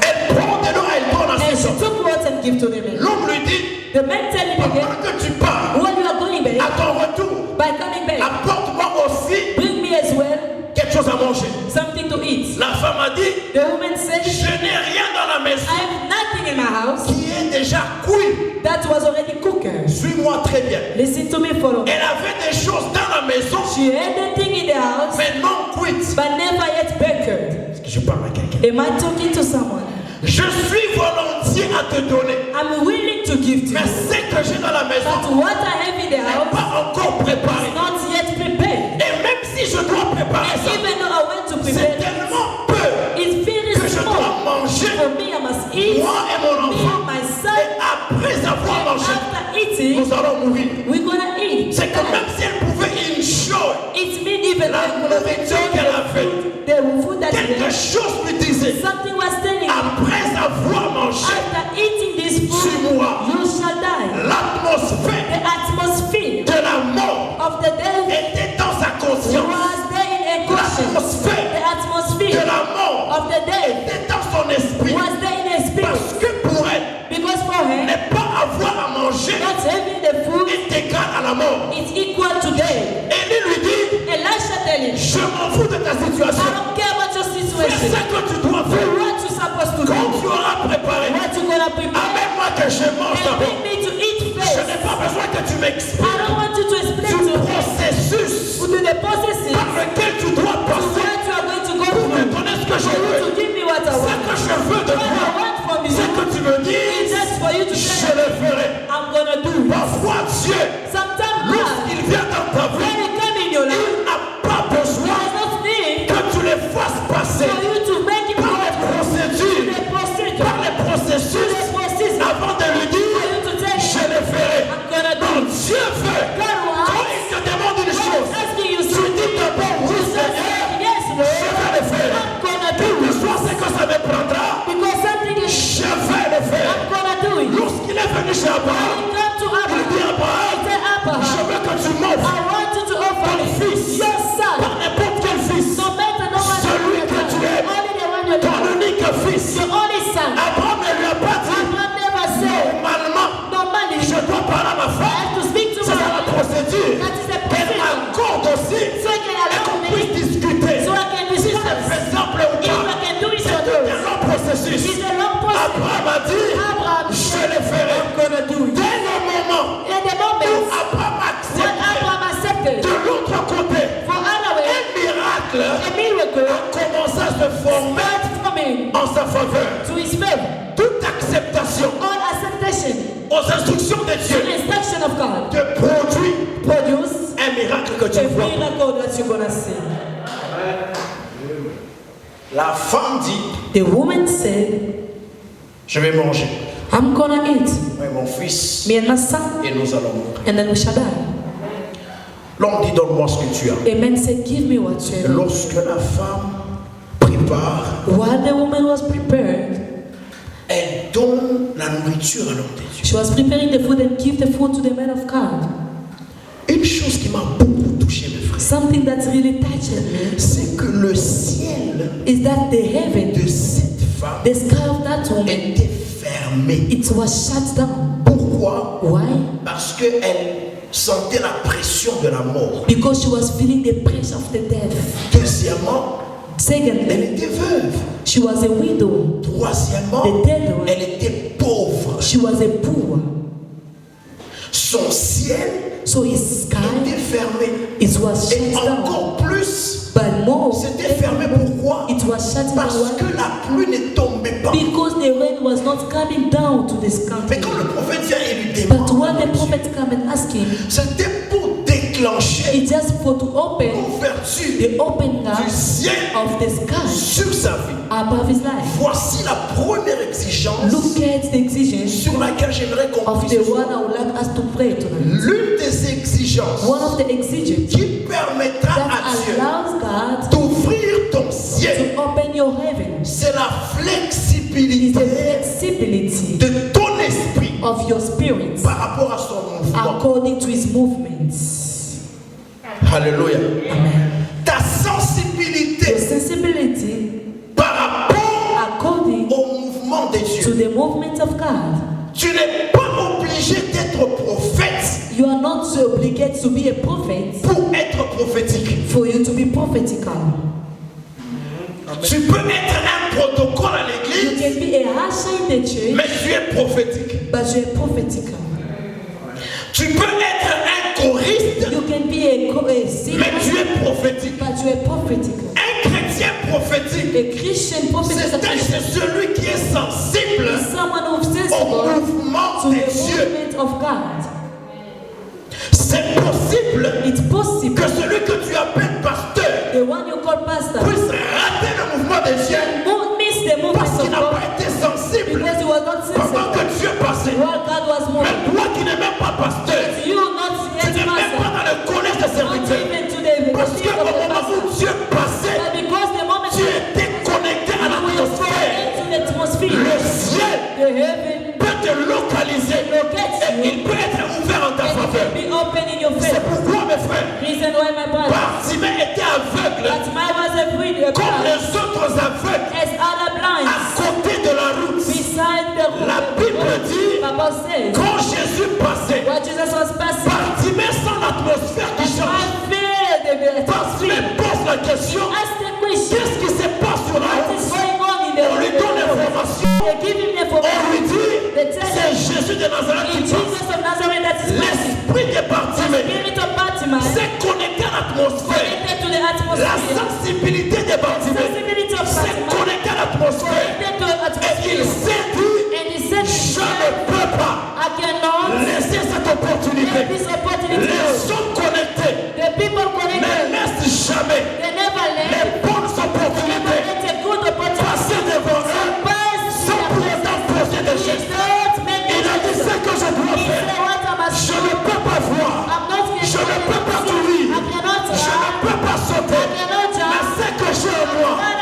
S3: Elle prend de l'eau, elle donne à
S1: And
S3: cet
S1: she
S3: homme.
S1: took water and gave to the man.
S3: L'homme lui dit,
S1: The man tell him again,
S3: pendant que tu pars,
S1: when you are going
S3: à
S1: back,
S3: ton retour,
S1: by coming back,
S3: apporte-moi aussi
S1: bring me as well
S3: quelque chose à manger.
S1: something to eat.
S3: La femme a dit,
S1: The woman said,
S3: je n'ai rien dans la maison
S1: I have nothing in my house
S3: qui est déjà cuit.
S1: that was already cooked.
S3: Suis-moi très bien.
S1: Listen to me, follow.
S3: Elle avait des choses dans la maison,
S1: She had the thing in the house,
S3: mais non cuites.
S1: but never yet baked.
S3: Est-ce que je parle à quelqu'un?
S1: Am I talking to someone?
S3: Je suis volontiers à te donner,
S1: I'm willing to give to
S3: mais
S1: you,
S3: ce que j'ai dans la
S1: but
S3: maison
S1: what I have in the
S3: n'est
S1: house
S3: pas encore préparé.
S1: is not yet prepared.
S3: Et même si je je dois préparer
S1: And
S3: ça,
S1: even though I went to
S3: c'est
S1: prepare it,
S3: tellement peu
S1: it's very
S3: que je dois
S1: small.
S3: manger,
S1: For me, I must eat.
S3: moi et mon
S1: Me
S3: enfant.
S1: and my
S3: Et
S1: son.
S3: après avoir
S1: And
S3: mangé,
S1: after eating,
S3: nous allons mourir.
S1: we're gonna eat.
S3: C'est que même si elle pouvait enjoy
S1: It means even
S3: la nourriture qu'elle avait,
S1: the food that
S3: quelque
S1: you
S3: chose lui disait,
S1: something was telling you,
S3: après avoir mangé,
S1: after eating this
S3: tu
S1: food,
S3: mourras.
S1: you shall die.
S3: L'atmosphère
S1: The atmosphere
S3: de la mort
S1: of the devil
S3: était dans sa conscience.
S1: was there in a conscience.
S3: L'atmosphère
S1: The
S3: de
S1: atmosphere
S3: la mort
S1: of the devil
S3: était dans son esprit.
S1: was there in a
S3: Parce
S1: spirit.
S3: que pour elle,
S1: Because for her,
S3: ne pas avoir à manger
S1: not having the food
S3: est égal à la mort.
S1: is equal to death.
S3: Élie lui dit,
S1: Elisha tell him,
S3: je m'en fous de ta
S1: I
S3: situation.
S1: don't care about your
S3: Fais
S1: situation.
S3: ce que tu dois
S1: Do
S3: faire.
S1: what you're supposed to
S3: Quand
S1: do.
S3: tu auras préparé,
S1: What you gonna prepare.
S3: amène-moi que je mange
S1: And
S3: d'abord.
S1: bring me to eat
S3: Je
S1: first.
S3: n'ai pas besoin que tu
S1: I
S3: m'expliques
S1: don't want you to explain
S3: du
S1: to me
S3: processus
S1: to the processes
S3: par lequel tu dois
S1: to
S3: passer
S1: what you are going to go
S3: pour me
S1: through.
S3: donner ce que je
S1: For you
S3: veux.
S1: to give me what I
S3: Ce
S1: want.
S3: que je veux de
S1: What I
S3: toi,
S1: want from you
S3: ce que tu me
S1: is
S3: dis,
S1: just for you to
S3: je
S1: say,
S3: le ferai.
S1: I'm gonna do it.
S3: Parfois, Dieu,
S1: Sometimes God,
S3: lorsqu'il vient dans ta
S1: when
S3: vie,
S1: He come in your life,
S3: il n'a pas
S1: He
S3: besoin
S1: has not need
S3: que tu les fasses passer
S1: for you to make Him
S3: par
S1: go
S3: les
S1: through
S3: procédures,
S1: the procedure,
S3: par les
S1: to
S3: processus,
S1: the process,
S3: avant de lui
S1: for
S3: dire,
S1: you to tell
S3: je
S1: Him,
S3: le ferai.
S1: I'm gonna do
S3: Quand
S1: it.
S3: Dieu veut,
S1: God
S3: quand
S1: wants,
S3: il te demande une
S1: God
S3: chose,
S1: is asking you
S3: tu
S1: something.
S3: dis d'abord oui
S1: You just
S3: Seigneur,
S1: say, yes,
S3: je
S1: Lord,
S3: vais le faire.
S1: I'm gonna
S3: Quel
S1: do
S3: que
S1: it.
S3: soit ce que ça me prendra,
S1: Because something is,
S3: je vais le faire.
S1: I'm gonna do it.
S3: Lorsqu'il est venu chez Abraham,
S1: When you come to
S3: il dit
S1: Abraham,
S3: Abraham,
S1: he said,
S3: je
S1: Abraham,
S3: veux que tu m'offres
S1: I want you to offer
S3: ton
S1: me
S3: fils,
S1: your son.
S3: pas n'importe quel fils,
S1: No matter no one
S3: celui que tu aimes,
S1: only the one you
S3: ton
S1: love.
S3: unique fils.
S1: Your only son.
S3: Abraham ne lui a pas dit,
S1: Abraham never said,
S3: normalement,
S1: normally,
S3: je dois parler à ma
S1: I
S3: femme.
S1: have to speak to
S3: C'est ça la
S1: my
S3: procédure.
S1: That is the
S3: Qu'elle
S1: procedure.
S3: m'accorde aussi
S1: So I can
S3: et
S1: allow
S3: qu'on
S1: me,
S3: puisse discuter.
S1: so I can
S3: Si c'est
S1: discuss.
S3: faisable ou
S1: If I
S3: pas.
S1: can do it
S3: C'est
S1: or
S3: tout un
S1: not.
S3: long processus.
S1: It's a long process.
S3: Abraham a dit,
S1: Abraham
S3: je le ferai.
S1: I'm gonna do it.
S3: Dès le moment
S1: In the
S3: où
S1: moment,
S3: Abraham
S1: when
S3: accepte
S1: Abraham accepted,
S3: de l'autre côté,
S1: for other way,
S3: un miracle
S1: a miracle
S3: commence à se former
S1: starts coming
S3: en sa faveur.
S1: to his favor.
S3: Toute acceptation
S1: All acceptation,
S3: aux instructions de
S1: the
S3: Dieu
S1: instruction of God,
S3: te produit
S1: produce
S3: un miracle que tu
S1: a
S3: vois.
S1: miracle that you're gonna see.
S3: La femme dit,
S1: The woman said,
S3: je vais manger.
S1: I'm gonna eat,
S3: Ouais, mon fils,
S1: me and my son,
S3: et nous allons mourir.
S1: and then we shall die.
S3: L'homme dit, donne-moi ce que tu as.
S1: A man said, give me what you have.
S3: Lorsque la femme prépare,
S1: While the woman was prepared,
S3: elle donne la nourriture à l'homme de Dieu.
S1: she was preparing the food and give the food to the man of God.
S3: Une chose qui m'a beaucoup touché, mes frères,
S1: Something that really touched me
S3: c'est que le ciel
S1: is that the heaven,
S3: de cette femme
S1: the sky of that woman,
S3: était fermé.
S1: it was shut down.
S3: Pourquoi?
S1: Why?
S3: Parce qu'elle sentait la pression de la mort.
S1: Because she was feeling the pressure of the death.
S3: Deuxièmement, elle
S1: Secondly,
S3: était veuve.
S1: she was a widow.
S3: Troisièmement,
S1: The third one,
S3: elle était pauvre.
S1: she was a poor.
S3: Son ciel
S1: So his sky,
S3: était fermé.
S1: it was
S3: Et
S1: shut down.
S3: encore plus,
S1: But more,
S3: c'était fermé. Pourquoi?
S1: it was shut
S3: Parce
S1: down
S3: que la pluie ne tombait pas.
S1: because the rain was not coming down to this
S3: Mais
S1: country.
S3: quand le prophète vient et lui
S1: But when the
S3: demande,
S1: prophet come and ask him,
S3: c'était pour déclencher
S1: it's just for to open
S3: l'ouverture
S1: the open
S3: du
S1: gap
S3: ciel
S1: of the sky
S3: sur sa vie.
S1: above his life.
S3: Voici la première exigence
S1: Look at the exigence
S3: sur laquelle j'aimerais qu'on
S1: of
S3: puisse
S1: the
S3: se
S1: one
S3: voir.
S1: I would like us to pray tonight.
S3: L'une des exigences
S1: One of the exigences
S3: qui permettra
S1: that
S3: à Dieu
S1: allows God
S3: d'ouvrir ton ciel,
S1: to open your heaven
S3: c'est la
S1: is
S3: flexibilité
S1: the flexibility
S3: de ton esprit
S1: of your spirit
S3: par rapport à son mouvement.
S1: according to his movements.
S3: Alléluia.
S1: Amen.
S3: Ta
S1: Your
S3: sensibilité
S1: sensibility
S3: par rapport
S1: according
S3: au mouvement de
S1: to
S3: Dieu.
S1: the movement of God.
S3: Tu n'es pas obligé d'être prophète
S1: You are not so obligated to be a prophet
S3: pour être prophétique.
S1: for you to be prophetical.
S3: Tu peux être un protocole à
S1: You
S3: l'église,
S1: can be a usher in the church,
S3: mais tu es prophétique.
S1: but you are prophetical.
S3: Tu peux être un choriste,
S1: You can be a singer,
S3: mais tu es prophétique.
S1: but you are prophetical.
S3: Un chrétien prophétique,
S1: A Christian prophet is a Christian.
S3: c'est celui qui est sensible
S1: Someone who's
S3: au
S1: sensible
S3: mouvement
S1: to
S3: de
S1: the
S3: Dieu.
S1: movement of God.
S3: C'est possible
S1: It's possible
S3: que celui que tu appelles pasteur
S1: the one you call pastor,
S3: puisse rater le mouvement de Dieu
S1: miss the movement
S3: parce qu'il
S1: of
S3: n'a
S1: God
S3: pas été sensible
S1: because he was not
S3: pendant que
S1: sensitive
S3: Dieu passait.
S1: while God was
S3: Mais
S1: moving.
S3: toi qui n'es même pas pasteur,
S1: You not
S3: tu
S1: yet
S3: n'es même pas
S1: pastor,
S3: dans le collège de
S1: not
S3: serviteurs.
S1: even to the
S3: Parce
S1: seat
S3: qu'au
S1: of the
S3: moment où
S1: pastor.
S3: Dieu passait,
S1: But because the moment
S3: tu étais connecté à l'atmosphère.
S1: into the atmosphere,
S3: Le ciel
S1: the heaven
S3: peut te localiser et il peut être ouvert en ta faveur.
S1: be open in your
S3: C'est
S1: face.
S3: pourquoi, mes frères,
S1: Reason why my brother,
S3: Bartimée était aveugle
S1: Bartimaeus was a
S3: comme
S1: blind
S3: les autres aveugles
S1: as other blinds
S3: à côté de la route.
S1: beside the road.
S3: La Bible dit,
S1: Bible says,
S3: quand Jésus passait,
S1: while Jesus was passing,
S3: Bartimée sent l'atmosphère qui
S1: that's
S3: change.
S1: why fear the
S3: Bartimée pose la question,
S1: ask the question,
S3: qu'est-ce qui se passe sur la
S1: what is
S3: route?
S1: going on in the
S3: On lui donne l'information.
S1: They give him the
S3: On lui
S1: information.
S3: dit,
S1: They tell
S3: c'est
S1: him,
S3: Jésus de Nazareth
S1: in
S3: qui passe.
S1: Jesus of Nazareth that is passing.
S3: L'esprit de
S1: The
S3: Bartimée
S1: spirit of Bartimaeus
S3: s'est connecté à l'atmosphère.
S1: connected to the
S3: La
S1: atmosphere.
S3: sensibilité de Bartimée
S1: Sensibility of
S3: s'est
S1: Bartimaeus
S3: connectée à l'atmosphère.
S1: connected to the
S3: Et il
S1: atmosphere.
S3: s'est dit,
S1: And he said,
S3: je ne peux pas
S1: I cannot
S3: laisser cette opportunité.
S1: let this opportunity
S3: Les
S1: go.
S3: hommes connectés
S1: The people
S3: ne
S1: connected,
S3: laissent jamais
S1: they never
S3: les
S1: let,
S3: bonnes
S1: they never
S3: opportunités
S1: let a good opportunity
S3: passer devant eux
S1: pass
S3: sans pour autant poser des gestes.
S1: without making
S3: Il a dit ce que je dois
S1: He
S3: faire.
S1: said, what I must
S3: Je
S1: do,
S3: ne peux pas voir.
S1: I'm not
S3: Je ne peux pas courir.
S1: I cannot
S3: Je ne
S1: run,
S3: peux pas sauter.
S1: I cannot
S3: Mais
S1: jump.
S3: ce que j'ai en moi,
S1: What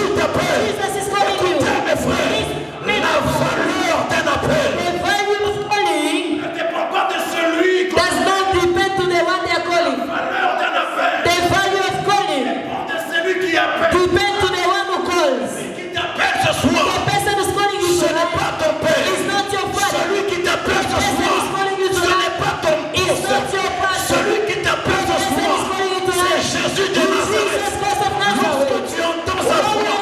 S3: Jésus t'appelle.
S1: Jesus is calling you.
S3: Écoutez mes frères, la valeur d'un appel
S1: The value of calling
S3: ne dépend pas de celui qui
S1: does not depend to the one they are calling.
S3: la valeur d'un appel
S1: The value of calling
S3: dépend de celui qui appelle.
S1: depends to the one who calls.
S3: Qui t'appelle ce soir,
S1: The person who's calling you
S3: ce n'est
S1: tonight
S3: pas ton père.
S1: is not your father.
S3: Celui qui t'appelle ce
S1: The person
S3: soir,
S1: who's calling you
S3: ce
S1: tonight
S3: n'est pas ton
S1: is
S3: boss.
S1: not your pastor.
S3: Celui qui t'appelle ce
S1: The person
S3: soir,
S1: who's calling you
S3: c'est
S1: tonight
S3: Jésus de
S1: is
S3: Nazareth.
S1: Jesus Christ of
S3: Lorsque
S1: Nazareth.
S3: tu entends sa voix,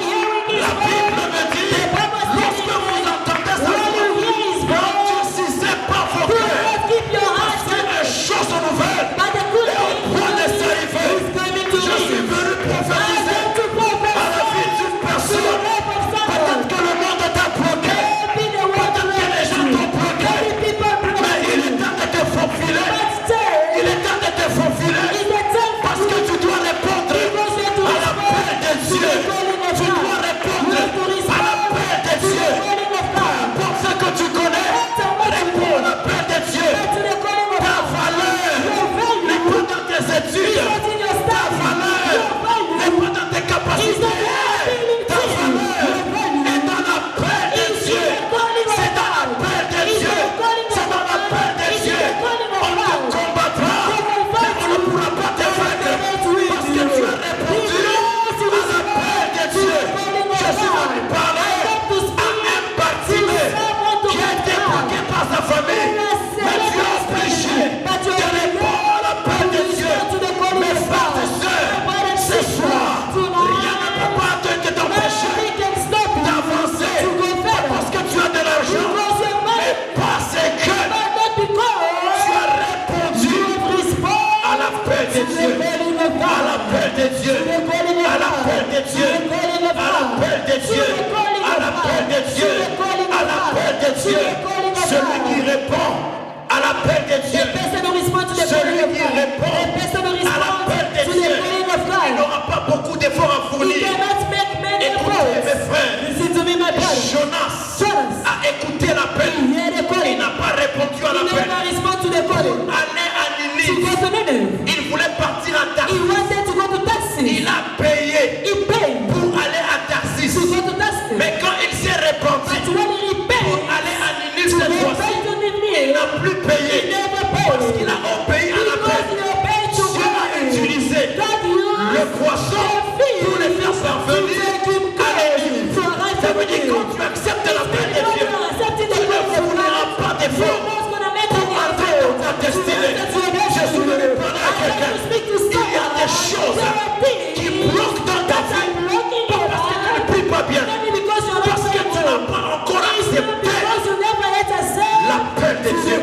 S3: la Bible me dit, lorsque vous entendez sa
S1: When you
S3: voix,
S1: hear his voice,
S3: n'endurcissez pas vos
S1: do
S3: cœurs.
S1: not keep your hearts
S3: C'est
S1: open.
S3: une chose nouvelle.
S1: But the good
S3: Et au
S1: thing
S3: point de s'arriver,
S1: is coming to
S3: je suis
S1: me.
S3: venu
S1: I
S3: prophétiser
S1: want to
S3: à la vie
S1: prophesy
S3: d'une
S1: to the
S3: personne.
S1: life of
S3: Peut-être
S1: someone.
S3: que le monde t'a bloqué.
S1: Maybe the world
S3: Peut-être que les gens t'ont bloqué.
S1: Many people block
S3: Mais il est
S1: you.
S3: temps de te faufiler.
S1: But still,
S3: Il est temps de te faufiler.
S1: it's the time for
S3: Parce que tu dois répondre
S1: because you have to
S3: à l'appel de
S1: respond to
S3: Dieu.
S1: the calling of
S3: Tu dois
S1: God.
S3: répondre
S1: You have to
S3: à
S1: respond
S3: l'appel de
S1: to
S3: Dieu.
S1: the calling of
S3: Peu
S1: God.
S3: importe ce que tu connais, réponds à l'appel de Dieu.
S1: To the calling of
S3: Ta
S1: God.
S3: valeur
S1: Your value
S3: n'est pas dans tes
S1: is
S3: études.
S1: not in your
S3: Ta
S1: study.
S3: valeur
S1: Your value
S3: n'est pas dans tes
S1: is
S3: capacités.
S1: not in your ability.
S3: Ta valeur
S1: Your value
S3: est dans l'appel de
S1: is
S3: Dieu.
S1: in the calling of
S3: C'est dans
S1: God.
S3: l'appel de
S1: Is in
S3: Dieu.
S1: the calling of
S3: C'est dans
S1: God.
S3: l'appel de
S1: Is in
S3: Dieu.
S1: the calling of
S3: On te
S1: God.
S3: combattra, mais on ne pourra pas te vaincre parce que tu as répondu à l'appel de Dieu. Je suis venu parler à un Bartimée qui a été bloqué par sa famille, mais Dieu a obligé de répondre à l'appel de Dieu. Mes frères et sœurs, ce soir, rien ne peut pas t'empêcher d'avancer, pas parce que tu as de l'argent, mais parce que tu as répondu à l'appel de Dieu, à l'appel de Dieu, à l'appel de Dieu, à l'appel de Dieu, à l'appel de Dieu, à l'appel de Dieu. Celui qui répond à l'appel de Dieu, celui qui répond à l'appel de Dieu, il n'aura pas beaucoup d'efforts à fournir. Écoutez mes frères, Jonas a écouté l'appel, il n'a pas répondu à l'appel. Aller à Ninive, il voulait partir à Tarsis, il a payé pour aller à Tarsis. Mais quand il s'est répandu pour aller à Ninive cette fois-ci, il n'a plus payé parce qu'il a obéi à l'appel. Dieu a utilisé le poisson pour les faire parvenir à Ninive. Ça veut dire quand tu acceptes l'appel de Dieu, tu ne fourniras pas d'efforts pour entrer dans ta destinée. Je suis venu parler à quelqu'un. Il y a des choses qui bloquent dans ta vie, pas parce que tu ne pries pas bien, parce que tu n'as pas encore accepté l'appel de Dieu.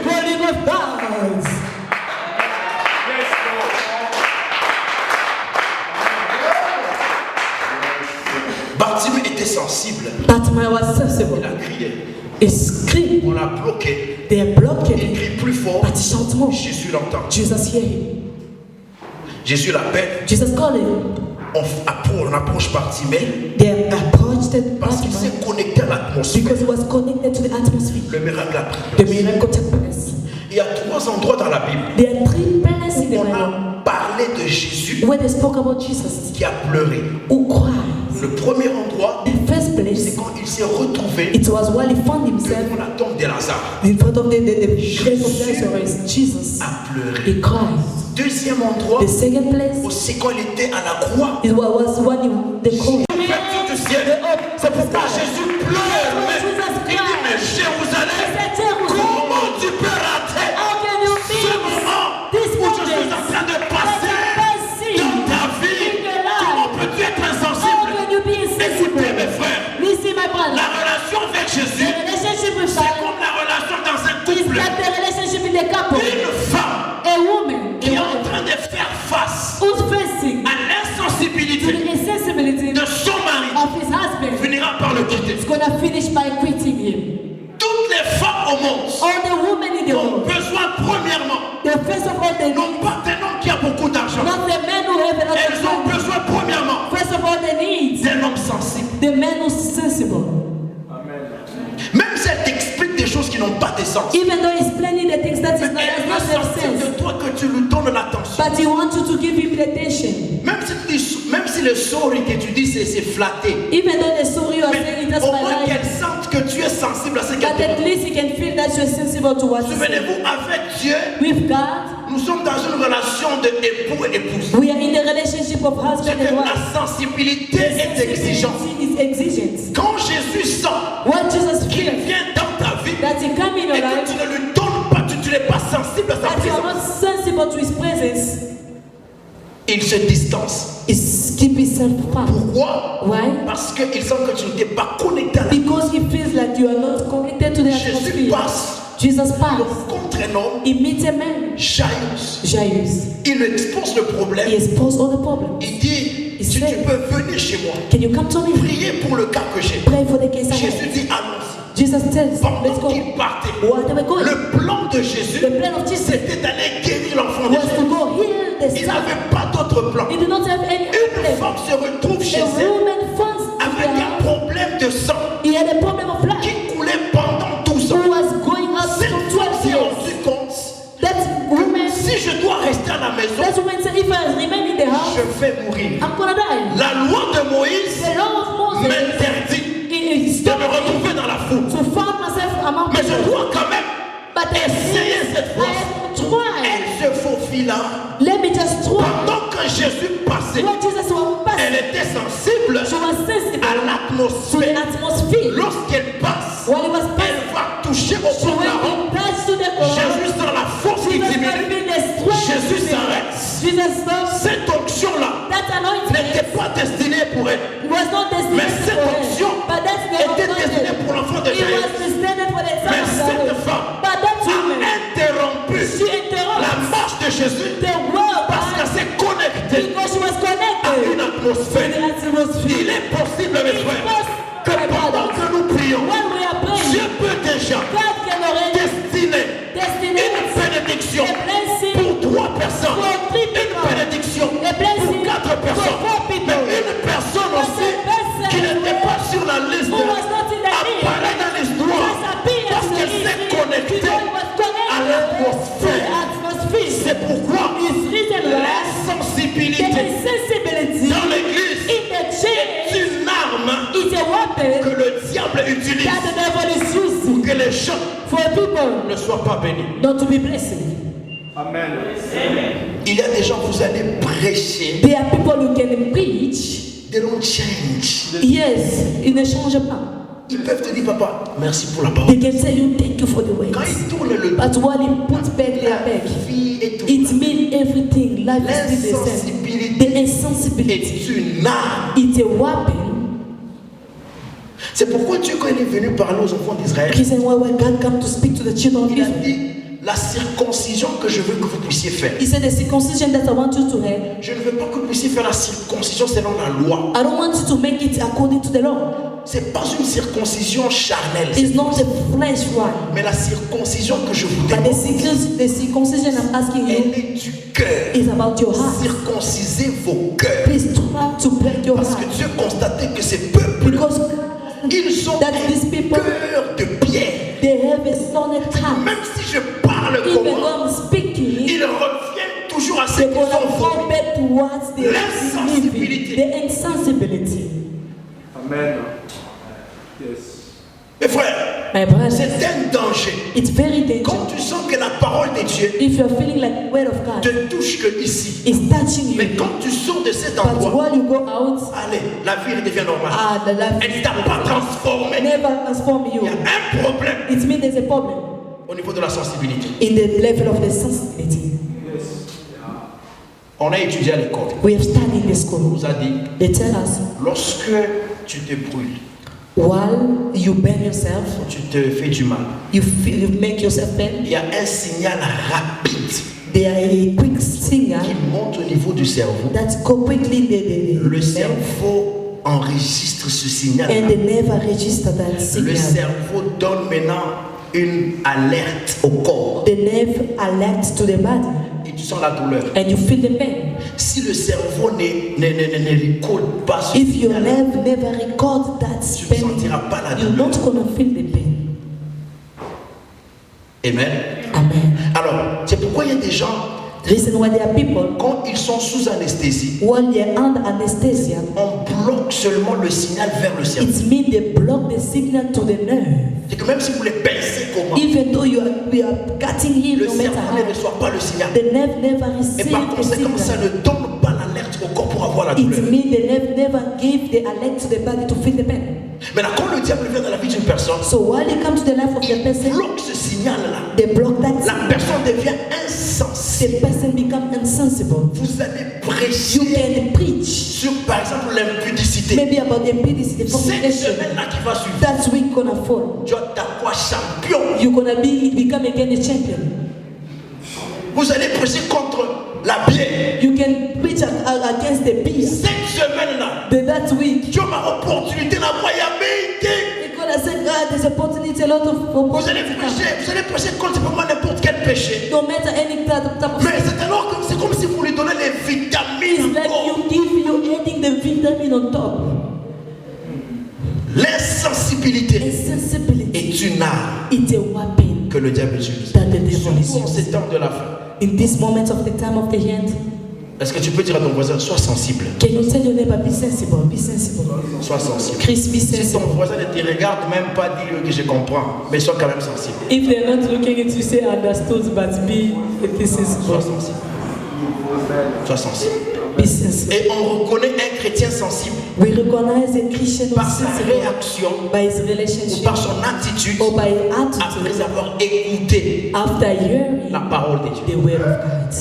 S3: Bartimée était sensible.
S1: Bartimaeus was sensible.
S3: Il a crié.
S1: He screamed.
S3: On l'a bloqué.
S1: They blocked
S3: Il
S1: him.
S3: crie plus fort.
S1: But he shouted more.
S3: Jésus l'entend.
S1: Jesus heard him.
S3: Jésus l'appelle.
S1: Jesus called him.
S3: On approche Bartimée
S1: They approached
S3: parce qu'il s'est
S1: Bartimaeus
S3: connecté à l'atmosphère.
S1: because he was connected to the atmosphere.
S3: Le miracle a pris
S1: The
S3: place.
S1: miracle took place.
S3: Il y a 3 endroits dans la Bible
S1: There are 3 places in the
S3: où on
S1: Bible
S3: a parlé de Jésus
S1: where they spoke about Jesus
S3: qui a pleuré.
S1: who cried.
S3: Le premier endroit,
S1: The first
S3: c'est
S1: place,
S3: quand il s'est retrouvé
S1: it was while he found himself
S3: devant la tombe de Lazare.
S1: in front of the grave of Lazarus. Jesus,
S3: A pleuré.
S1: he cried.
S3: Deuxième endroit,
S1: The second place,
S3: aussi quand il était à la croix.
S1: it was when they called.
S3: Ouverture du ciel. C'est pourquoi Jésus pleure. Mais il dit, mais Jérusalem, comment tu peux rater
S1: How can you
S3: ce moment
S1: this
S3: où je suis en
S1: moment?
S3: train de passer dans ta vie? Comment peux-tu être
S1: How
S3: insensible?
S1: can you be insensible?
S3: Écoutez mes frères,
S1: Listen, my brother.
S3: la relation avec
S1: The
S3: Jésus,
S1: relationship with
S3: c'est
S1: God
S3: comme la relation dans un
S1: is
S3: couple.
S1: like the relationship in the couple.
S3: Une femme
S1: A woman
S3: qui est en train de faire face
S1: who's facing
S3: à
S1: to
S3: l'insensibilité
S1: the insensibility
S3: de son mari
S1: of his husband
S3: finira par le quitter.
S1: is gonna finish by quitting him.
S3: Toutes les femmes au monde
S1: All the women in the
S3: ont
S1: world,
S3: besoin premièrement,
S1: the first of all they
S3: non
S1: need,
S3: pas d'un homme qui a beaucoup d'argent,
S1: not the men who have a lot
S3: elles
S1: of
S3: ont
S1: money.
S3: besoin premièrement
S1: First of all they need
S3: d'un homme sensible.
S1: the man who's sensible.
S3: Même si elle t'explique des choses choses qui n'ont pas de sens.
S1: Even though he's planning the things that is
S3: Mais
S1: not,
S3: elle
S1: does
S3: veut
S1: not have
S3: sentir
S1: sense.
S3: de toi que tu lui donnes l'attention.
S1: But he wants you to give him the attention.
S3: Même si le sorry que tu dis c'est flatté.
S1: Even though the story you are saying it
S3: Mais
S1: does
S3: au
S1: my
S3: moins
S1: life.
S3: qu'elle sente que tu es sensible à ce
S1: But
S3: qu'elle te
S1: at
S3: dit.
S1: least he can feel that you're sensible to what he's saying.
S3: Souvenez-vous, avec Dieu,
S1: With God,
S3: nous sommes dans une relation de époux et épouse.
S1: we are in the relationship of
S3: C'est
S1: husband
S3: que
S1: and
S3: la
S1: wife.
S3: sensibilité est exigeante.
S1: Is exigent.
S3: Quand Jésus sent
S1: What Jesus
S3: qu'il
S1: feels,
S3: vient dans ta vie
S1: that he come in your
S3: et que
S1: life,
S3: tu ne lui donnes pas, tu n'es pas sensible à sa
S1: that you are
S3: présence,
S1: not sensible to his presence,
S3: il se distance.
S1: is keep himself far.
S3: Pourquoi?
S1: Why?
S3: Parce qu'il sent que tu ne t'es pas connecté à la
S1: Because he feels like you are not connected to the
S3: Jésus
S1: atmosphere.
S3: passe,
S1: Jesus
S3: il
S1: passed.
S3: rencontre un homme,
S1: He meets a man,
S3: Jairus.
S1: Jairus.
S3: Il lui expose le problème.
S1: He exposed all the problems.
S3: Il dit,
S1: Il
S3: si
S1: sait.
S3: tu peux venir chez moi,
S1: Can you come to me?
S3: prier pour le cas que j'ai.
S1: Pray for the case I
S3: Jésus
S1: have.
S3: dit, allons-y.
S1: Jesus tells, let's
S3: Pendant
S1: go.
S3: qu'il partait,
S1: What are we going?
S3: le plan de Jésus,
S1: The plan of Jesus
S3: c'était d'aller guérir l'enfant de
S1: was to
S3: Jésus.
S1: go heal the
S3: Il
S1: son.
S3: n'avait pas d'autre plan.
S1: He did not have any
S3: Une
S1: plan.
S3: femme se retrouve chez
S1: A
S3: elle
S1: woman finds
S3: avec un problème de sang
S1: he had a problem of life
S3: qui coulait pendant 12
S1: who
S3: ans.
S1: was going out
S3: Cette
S1: for
S3: femme
S1: 12
S3: s'est
S1: years.
S3: rendue compte
S1: That woman,
S3: si je dois rester à la maison,
S1: that woman said, if I remain in the house,
S3: je vais mourir.
S1: I'm gonna die.
S3: La loi de Moïse
S1: The law of Moses
S3: m'interdit
S1: it
S3: de
S1: stopped
S3: me
S1: me
S3: retrouver dans la foule.
S1: to find myself among
S3: Mais je
S1: people.
S3: dois quand même
S1: But
S3: essayer cette fois.
S1: I have to try.
S3: Elle se faufila.
S1: Let me just try.
S3: Pendant que Jésus passait,
S1: When Jesus was
S3: elle
S1: passing,
S3: était sensible
S1: she was sensible
S3: à
S1: to the
S3: l'atmosphère.
S1: atmosphere.
S3: Lorsqu'elle passe,
S1: While he was
S3: elle
S1: passing,
S3: va toucher au
S1: she
S3: fond de la
S1: went
S3: rampe.
S1: in touch to the ground.
S3: Jésus sent la force qui
S1: Jesus was
S3: diminue.
S1: feeling the strength.
S3: Jésus s'arrête.
S1: Jesus stopped.
S3: Cette onction-là
S1: That anointing
S3: n'était pas destinée pour elle.
S1: was not
S3: Mais
S1: destined
S3: cette
S1: for
S3: onction
S1: her. But that's the
S3: était destinée
S1: anointing.
S3: pour l'enfant de
S1: It was
S3: Jaïrus.
S1: destined for the son
S3: Mais
S1: of
S3: cette
S1: Jairus.
S3: femme
S1: But that
S3: a
S1: woman,
S3: interrompu
S1: she interrupted
S3: la marche de Jésus
S1: the world
S3: parce qu'elle s'est connectée
S1: because she was
S3: à
S1: connected
S3: une
S1: to
S3: atmosphère.
S1: the atmosphere.
S3: Il est possible, mes
S1: It's
S3: frères,
S1: possible,
S3: que pendant que nous prions,
S1: when we are praying,
S3: Dieu peut déjà
S1: God can already
S3: destiner
S1: destiny
S3: une bénédiction
S1: a blessing
S3: pour 3 personnes,
S1: for 3
S3: une
S1: people,
S3: bénédiction
S1: a blessing
S3: pour 4
S1: for
S3: personnes,
S1: 4 people.
S3: mais une personne
S1: But
S3: aussi
S1: the person
S3: qui n'était pas sur la liste
S1: who was not in the
S3: apparaît dans l'histoire
S1: just appeared
S3: parce
S1: to
S3: qu'elle
S1: the
S3: s'est
S1: easy
S3: connectée
S1: because he was connected
S3: à l'atmosphère.
S1: to the atmosphere.
S3: C'est pourquoi
S1: It's written
S3: la
S1: right. The
S3: sensibilité
S1: insensibility
S3: dans l'église
S1: in the
S3: est
S1: church
S3: une arme
S1: is a
S3: que
S1: weapon
S3: le diable utilise
S1: that the devil is
S3: pour
S1: using
S3: que les gens
S1: for people
S3: ne soient pas bénis.
S1: not to be blessed.
S3: Il y a des gens, vous allez prêcher,
S1: There are people who can preach.
S3: they don't change.
S1: Yes, ils ne changent pas.
S3: Ils peuvent te dire, papa, merci pour la parole.
S1: They can tell you thank you for the
S3: Quand
S1: words.
S3: ils tournent le
S1: But while he puts back their back,
S3: vie et tout,
S1: it means everything. Life is still the same.
S3: l'insensibilité
S1: The insensibility.
S3: est une arme.
S1: It's a weapon.
S3: C'est pourquoi Dieu, quand il est venu parler aux enfants d'Israël,
S1: Reason why when God come to speak to the children of
S3: il a
S1: Israel,
S3: dit, la circoncision que je veux que vous puissiez faire.
S1: he said the circumcision that I want you to have,
S3: Je ne veux pas que vous puissiez faire la circoncision selon la loi.
S1: I don't want you to make it according to the law.
S3: C'est pas une circoncision charnelle,
S1: It's not a flesh one.
S3: mais la circoncision que je vous
S1: But
S3: demande,
S1: the circumcision I'm asking
S3: elle
S1: you
S3: est du cœur.
S1: is about your heart.
S3: Circoncisez vos cœurs.
S1: Please try to break your
S3: Parce que
S1: heart.
S3: Dieu constatait que ces peuples,
S1: Because
S3: ils ont
S1: that these
S3: un
S1: people,
S3: cœur de pierre.
S1: they have a solid heart.
S3: Même si je parle
S1: Even
S3: comment,
S1: though I'm speaking,
S3: ils reviennent toujours à ce
S1: they're
S3: qu'ils
S1: gonna
S3: ont
S1: go
S3: voulu.
S1: back towards the
S3: L'insensibilité.
S1: the insensibility.
S2: Amen. Yes.
S3: Mes frères,
S1: My brother,
S3: c'est un danger.
S1: it's very
S3: Quand
S1: dangerous.
S3: tu sens que la parole de Dieu
S1: If you're feeling like the word of God
S3: te touche que ici,
S1: is touching
S3: mais
S1: you,
S3: quand tu sors de cet
S1: but
S3: endroit,
S1: while you go out,
S3: allez, la vie redevient normale.
S1: the life
S3: Elle ne t'a pas transformé.
S1: never transform
S3: Il
S1: you.
S3: y a un problème
S1: It means there's a problem
S3: au niveau de la sensibilité.
S1: in the level of the sensibility.
S3: On a étudié à l'école.
S1: We have studied in the
S3: On
S1: school.
S3: nous a dit,
S1: They tell us
S3: lorsque tu te brûles,
S1: while you burn yourself,
S3: tu te fais du mal,
S1: you make yourself burn.
S3: il y a un signal rapide
S1: There are a quick signal
S3: qui monte au niveau du cerveau.
S1: that go quickly in
S3: Le
S1: the nerve,
S3: cerveau enregistre ce signal.
S1: and they never register that
S3: Le
S1: signal.
S3: cerveau donne maintenant une alerte au corps.
S1: The nerve alerts to the body,
S3: Et tu sens la douleur.
S1: and you feel the pain.
S3: Si le cerveau ne recode pas ce
S1: If your
S3: signal,
S1: nerve never records that
S3: tu ne
S1: pain,
S3: sentiras pas la
S1: you're
S3: douleur.
S1: not gonna feel the pain.
S3: Amen.
S1: Amen.
S3: Alors, c'est pourquoi il y a des gens,
S1: Reason why there are people,
S3: quand ils sont sous anesthésie,
S1: when they're under anesthesia,
S3: on bloque seulement le signal vers le cerveau.
S1: it means they block the signal to the nerve.
S3: C'est que même si vous les pincez comment,
S1: Even though we are cutting him,
S3: le
S1: no matter
S3: cerveau ne
S1: how,
S3: reçoit pas le signal.
S1: the nerve never
S3: Et
S1: receives
S3: par
S1: the
S3: conséquent, ça
S1: signal.
S3: ne donne pas l'alerte au corps pour avoir la
S1: It
S3: douleur.
S1: means the nerve never give the alert to the body to feel the pain.
S3: Maintenant, quand le diable vient dans la vie d'une personne,
S1: So while they come to the life of the
S3: il
S1: person,
S3: bloque ce signal-là.
S1: they block that
S3: La
S1: signal.
S3: personne devient insensée.
S1: The person becomes insensible.
S3: Vous allez
S1: You
S3: prêcher
S1: can preach
S3: sur, par exemple, l'impudicité.
S1: maybe about impudicity, the
S3: Cette
S1: fornication.
S3: semaine-là qui va suivre,
S1: That week gonna fall.
S3: tu vas t'avoir champion.
S1: You're gonna become again a champion.
S3: Vous allez prêcher contre la bière.
S1: You can preach against the beer.
S3: Cette semaine-là,
S1: That week,
S3: tu as ma opportunité, la moyabilité.
S1: you're gonna say, God, there's opportunity, a lot of
S3: Vous allez
S1: opportunity.
S3: prêcher contre simplement n'importe quel péché.
S1: No matter any type of
S3: Mais c'est alors que c'est comme si vous lui donnez les vitamines
S1: it's like
S3: encore.
S1: you adding the vitamin on top.
S3: L'insensibilité
S1: Insensibility.
S3: est une arme
S1: It's a weapon
S3: que le diable utilise.
S1: that the devil is
S3: Surtout en ces
S1: using.
S3: temps de la fin.
S1: In this moment of the time of the end,
S3: Est-ce que tu peux dire à ton voisin, sois sensible.
S1: can you tell your neighbor, be sensible, be sensible.
S3: Sois sensible.
S1: Chris, be
S3: Si ton
S1: sensible.
S3: voisin ne te regarde même pas, dis-lui que je comprends. Mais sois quand même sensible.
S1: If they're not looking at you, say understood, but be
S3: Sois
S1: sensible.
S3: sensible. Sois sensible.
S1: Be sensible.
S3: Et on reconnaît un chrétien sensible
S1: We recognize a Christian who
S3: par
S1: is
S3: sa
S1: sensible
S3: réaction
S1: by his
S3: ou
S1: relationship
S3: par son attitude
S1: or by attitude
S3: après avoir écouté
S1: after hearing
S3: la parole de Dieu.
S1: the word of God.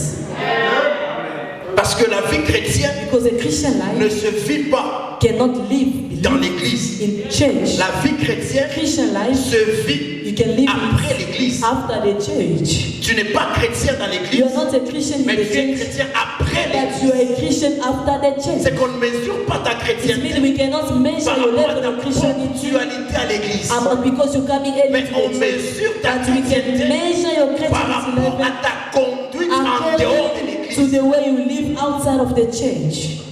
S3: Parce que la vie chrétienne
S1: Because a Christian
S3: ne
S1: life
S3: se vit pas
S1: cannot live
S3: dans l'église.
S1: in church.
S3: La vie chrétienne
S1: Christian life,
S3: se vit
S1: you can live
S3: après
S1: it
S3: l'église.
S1: after the church.
S3: Tu n'es pas chrétien dans
S1: You
S3: l'église,
S1: are not a Christian in
S3: mais
S1: the
S3: tu es
S1: church,
S3: chrétien après
S1: but
S3: l'église.
S1: you are a Christian after the church.
S3: C'est qu'on ne mesure pas ta
S1: It
S3: chrétienté
S1: means we cannot measure
S3: par
S1: your
S3: rapport à
S1: level
S3: ta
S1: of Christianity
S3: ponctualité à l'église,
S1: because you're coming early
S3: mais
S1: to
S3: on
S1: the church.
S3: mesure ta
S1: But we can
S3: chrétienté
S1: measure your
S3: par
S1: Christianity
S3: rapport
S1: level
S3: à ta conduite en dehors de
S1: according to
S3: l'église.
S1: the way you live outside of the church.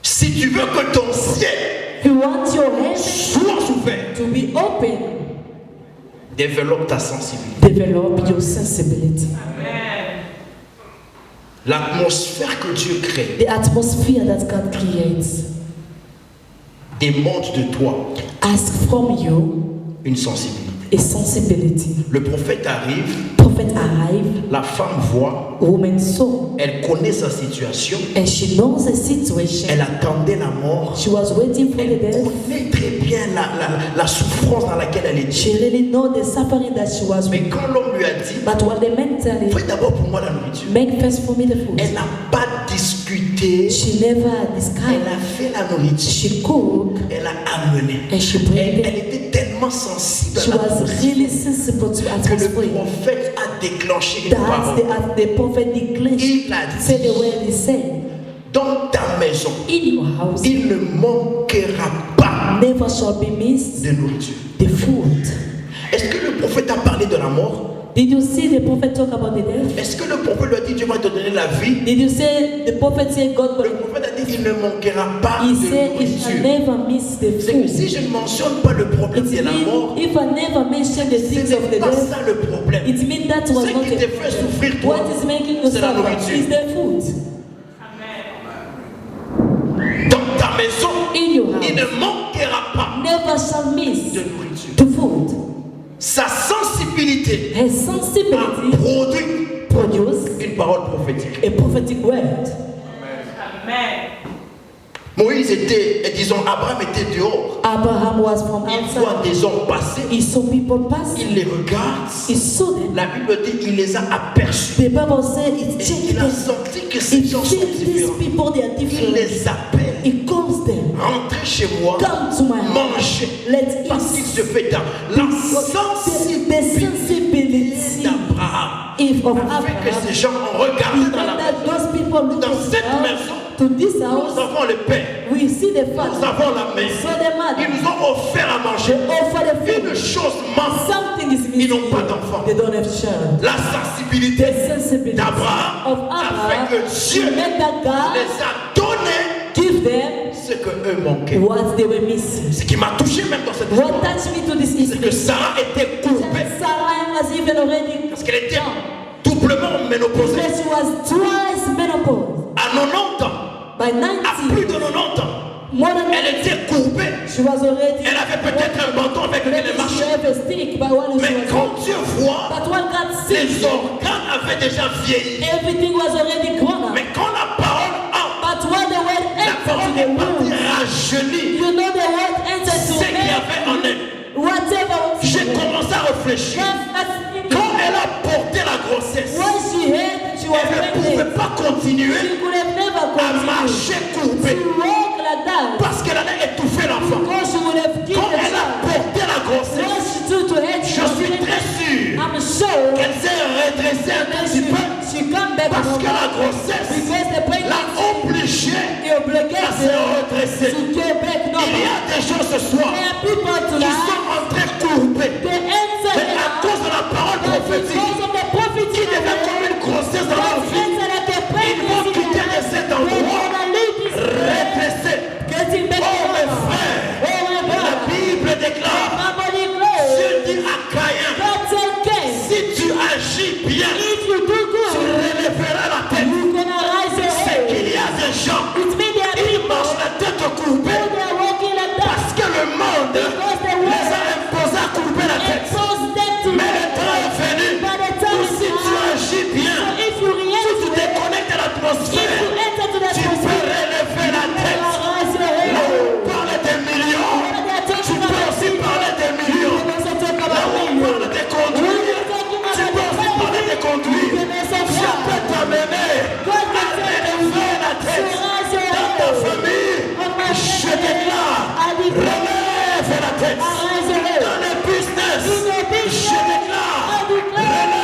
S3: Si tu veux que ton ciel
S1: If you want your heaven
S3: soit ouvert,
S1: to be open,
S3: développe ta sensibilité.
S1: develop your sensibility.
S3: L'atmosphère que Dieu crée
S1: The atmosphere that God creates
S3: demande de toi
S1: asks from you
S3: une sensibilité.
S1: a sensibility.
S3: Le prophète arrive,
S1: Prophet arrived,
S3: la femme voit,
S1: woman saw,
S3: elle connaît sa situation,
S1: and she knows the situation.
S3: elle attendait la mort,
S1: She was waiting for the
S3: elle
S1: death.
S3: connaît très bien la souffrance dans laquelle elle
S1: She
S3: était.
S1: really know the suffering that she was
S3: Mais
S1: with.
S3: quand l'homme lui a dit,
S1: But what the man tell her,
S3: fais d'abord pour moi la nourriture,
S1: make first for me the food.
S3: elle n'a pas discuté,
S1: She never
S3: elle
S1: disguised.
S3: a fait la nourriture,
S1: She cooked
S3: elle a amené.
S1: and she
S3: Elle,
S1: prayed.
S3: elle était tellement sensible
S1: She
S3: à la
S1: was really sensible to
S3: que le
S1: atmosphere.
S3: prophèt a déclenché une
S1: That
S3: parole.
S1: the prophet declared,
S3: Il a
S1: said the
S3: dit,
S1: word he said,
S3: dans ta maison,
S1: in your house
S3: il ne manquera pas
S1: never shall be missed
S3: de nourriture.
S1: the food.
S3: Est-ce que le prophète a parlé de la mort?
S1: Did you see the prophet talk about the death?
S3: Est-ce que le prophète lui a dit Dieu va te donner la vie?
S1: Did you say the prophet said God
S3: Le
S1: will?
S3: prophète a dit il ne manquera pas
S1: He
S3: de
S1: said it shall
S3: nourriture.
S1: never miss the
S3: C'est que
S1: food.
S3: si je ne mentionne pas le problème
S1: It
S3: de la mort,
S1: means if I never mention the
S3: ce
S1: things of the
S3: n'est pas
S1: death,
S3: ça le problème.
S1: it means that was
S3: Ce
S1: not
S3: qui te fait souffrir,
S1: the
S3: toi,
S1: what is making you
S3: c'est la
S1: suffer
S3: nourriture.
S1: is the food.
S3: Dans ta maison,
S1: In your
S3: il
S1: house,
S3: ne manquera pas
S1: never shall miss
S3: de nourriture.
S1: the food.
S3: Sa sensibilité
S1: Her
S3: a
S1: sensibility
S3: produit
S1: produce
S3: une parole prophétique.
S1: a prophetic word.
S3: Moïse était, et disons, Abraham était dehors.
S1: Abraham was from
S3: Il voit
S1: outside.
S3: des hommes passer,
S1: He saw people pass.
S3: il les regarde.
S1: He saw them.
S3: La Bible dit il les a aperçus.
S1: The Bible says
S3: Et
S1: it checked
S3: il a
S1: them.
S3: senti que ces
S1: It
S3: gens sont
S1: checked these
S3: différents.
S1: people, they are
S3: Il
S1: different.
S3: les appelle.
S1: He calls them.
S3: Rentrez chez moi,
S1: Come to my house.
S3: mangez.
S1: Let's
S3: Parce qu'il
S1: eat.
S3: se fait dans la
S1: The
S3: sensibilité
S1: sensibility
S3: d'Abraham.
S1: if of
S3: A fait que
S1: Abraham,
S3: ces gens ont regardé
S1: he
S3: dans la
S1: made that those people look
S3: Dans
S1: at
S3: cette
S1: us,
S3: maison,
S1: to this
S3: nous
S1: house.
S3: avons le Père,
S1: We see the
S3: nous
S1: father,
S3: avons la
S1: we
S3: mère.
S1: saw the
S3: Ils
S1: mother.
S3: nous ont offert à manger.
S1: They offer the
S3: Une
S1: food.
S3: chose manque,
S1: Something is
S3: ils
S1: missing.
S3: n'ont pas d'enfant.
S1: They don't have child.
S3: La sensibilité
S1: The sensibility
S3: d'Abraham
S1: of
S3: a fait
S1: Abraham
S3: que Dieu
S1: made that God
S3: les a donné
S1: give them
S3: ce qu'eux manquaient.
S1: what they were missing.
S3: Ce qui m'a touché même dans cette
S1: What
S3: histoire,
S1: touched me to this
S3: c'est que
S1: history?
S3: Sarah était coupée
S1: Sarah was even already,
S3: parce qu'elle était doublement ménopausée.
S1: because she was twice menopause.
S3: À 90 ans,
S1: By
S3: à plus
S1: 90,
S3: de 90 ans,
S1: more than
S3: elle était courbée.
S1: she was already.
S3: Elle avait peut-être un bâton avec lequel
S1: Maybe
S3: elle
S1: she
S3: marchait.
S1: had a stick, but when she
S3: Mais
S1: was,
S3: quand Dieu voit,
S1: but when God
S3: les
S1: sees,
S3: organes avaient déjà vieilli.
S1: everything was already grown up.
S3: Mais quand la parole entre,
S1: But when the word
S3: la
S1: entered
S3: parole
S1: to the
S3: est partie
S1: womb,
S3: rajeunie.
S1: you know the word entered
S3: Ce
S1: to
S3: qu'il y avait en
S1: me.
S3: elle.
S1: Whatever was
S3: J'ai
S1: in her.
S3: commencé à réfléchir.
S1: When
S3: Quand elle a porté la grossesse,
S1: she heard she was
S3: elle ne
S1: pregnant,
S3: pouvait pas continuer
S1: she could have never
S3: à
S1: continued
S3: marcher
S1: to
S3: courbée
S1: walk like that,
S3: parce qu'elle allait étouffer l'enfant.
S1: because she would have killed
S3: Quand
S1: the
S3: elle a
S1: child.
S3: porté la
S1: What
S3: grossesse,
S1: she do to her,
S3: je suis très sûr
S1: I'm sure
S3: qu'elle s'est redressée un
S1: that
S3: petit peu
S1: she come back
S3: parce
S1: home,
S3: que la grossesse
S1: because the
S3: l'a
S1: pregnancy
S3: obligée
S1: obligated
S3: à se redresser.
S1: to get back
S3: Il y
S1: normal.
S3: a des gens ce soir
S1: There are people
S3: qui
S1: tonight,
S3: sont en train courbés,
S1: they enter
S3: mais à cause de la parole prophétique,
S1: because of the prophecy
S3: qui devait comme une grossesse dans leur vie, ils vont quitter de cet endroit, redresser.
S1: getting back
S3: Oh mes
S1: normal.
S3: frères,
S1: Oh my
S3: la
S1: God.
S3: Bible déclare,
S1: Nobody knows.
S3: Dieu dit à Caïn,
S1: God tell Cain,
S3: si tu agis bien,
S1: if you do
S3: tu
S1: good,
S3: relèveras la tête.
S1: you're gonna rise your
S3: C'est
S1: head.
S3: qu'il y a des gens,
S1: It means there are
S3: ils
S1: people
S3: marchent la tête courbée
S1: who are walking like that
S3: parce que le monde
S1: because the
S3: les a
S1: world
S3: imposé à courber la tête.
S1: exposes them to
S3: Mais le temps est venu
S1: By the time
S3: où
S1: it's
S3: si tu
S1: time,
S3: agis bien,
S1: so if you
S3: si
S1: react
S3: tu
S1: to it,
S3: déconnectes de
S1: if
S3: l'atmosphère,
S1: you enter to that
S3: tu peux
S1: atmosphere,
S3: relever la
S1: you
S3: tête.
S1: will rise your
S3: Là
S1: head.
S3: où on parle des millions,
S1: When they are
S3: tu
S1: talking
S3: peux
S1: about
S3: aussi parler des millions.
S1: you also talk
S3: Là
S1: about
S3: où on
S1: you.
S3: parle des conduits, tu peux aussi parler des conduits. Dieu peut t'amener à relever la tête. Dans ta famille, je déclare, relève la tête. Dans le business, je déclare, relève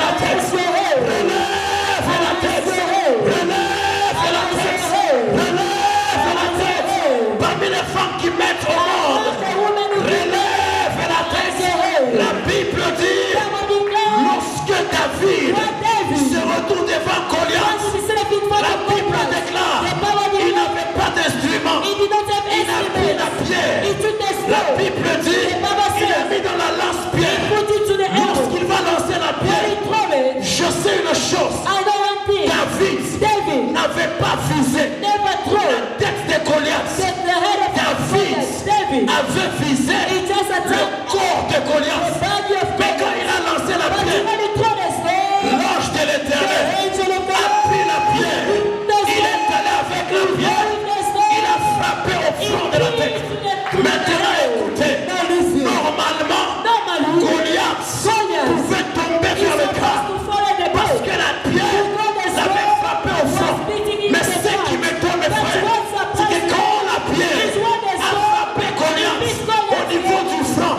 S3: la tête. Relève la tête. Relève la tête. Relève la tête. Parmi les femmes qui mettent au monde, relève la tête. La Bible dit, lorsque David se retourne devant Goliath, la Bible déclare, il n'avait pas d'instrument. Il a pris la pierre. La Bible dit, il a mis dans la lance-pierre. Lorsqu'il va lancer la pierre, je sais une chose. David n'avait pas visé la tête de Goliath. David avait visé le corps de Goliath. Mais quand il a lancé la pierre, l'ange de l'Éternel a pris la pierre. Il est allé avec la pierre. Il a frappé au front de la tête. Maintenant, écoutez, normalement, Goliath pouvait tomber vers le crâne parce que la pierre l'avait frappé au front. Mais ce qui m'étonne, mes frères, c'est que quand la pierre a frappé Goliath au niveau du front,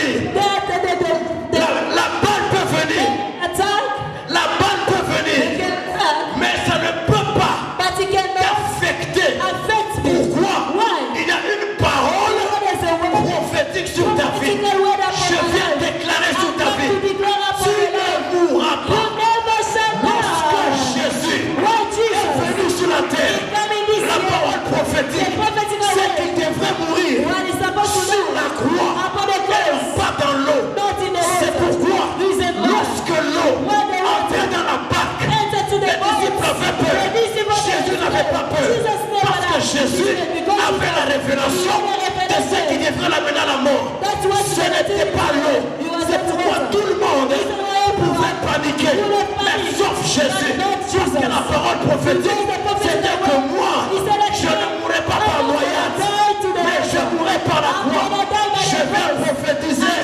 S3: venir. La balle peut venir. La balle peut venir. Mais ça ne peut pas t'affecter. Pourquoi? Il y a une parole prophétique sur ta vie. Je viens déclarer sur ta vie. Tu ne mourras pas. Lorsque Jésus est venu sur la terre, la parole prophétique, c'est qu'il devrait mourir sur la croix et pas dans l'eau. C'est pourquoi lorsque l'eau entrait dans la barque, les disciples avaient peur. Jésus n'avait pas peur parce que Jésus avait la révélation de ce qui devrait l'amener à la mort. Ce n'était pas l'eau. C'est pourquoi tout le monde pouvait paniquer, mais sauf Jésus. Parce que la parole prophétique, c'était que moi, je ne mourrai pas par noyade, mais je mourrai par la croix. Je vais prophétiser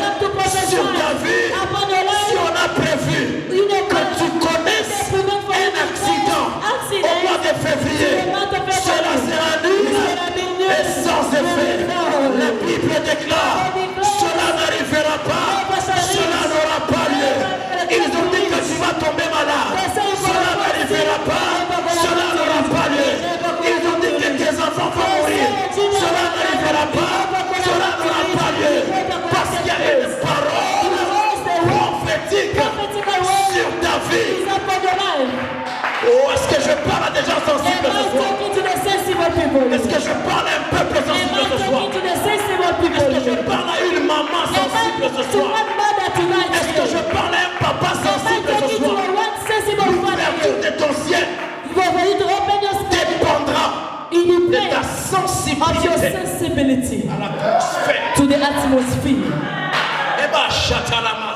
S3: sur ta vie. Si on a prévu que tu connaisses un accident au mois de février, cela sera nul et sans effet. La Bible déclare, cela n'arrivera pas, cela n'aura pas lieu. Ils ont dit que tu vas tomber malade, cela n'arrivera pas, cela n'aura pas lieu. Ils ont dit que tes enfants vont mourir, cela n'arrivera pas, cela n'aura pas lieu. Parce qu'il y a une parole prophétique sur ta vie. Oh, est-ce que je parle à des gens sensibles ce soir? Est-ce que je parle à un peuple sensible ce soir? Est-ce que je parle à une maman sensible ce soir? Est-ce que je parle à un papa sensible ce soir? L'ouverture de ton ciel dépendra de ta sensibilité à l'atmosphère.
S1: To the atmosphere.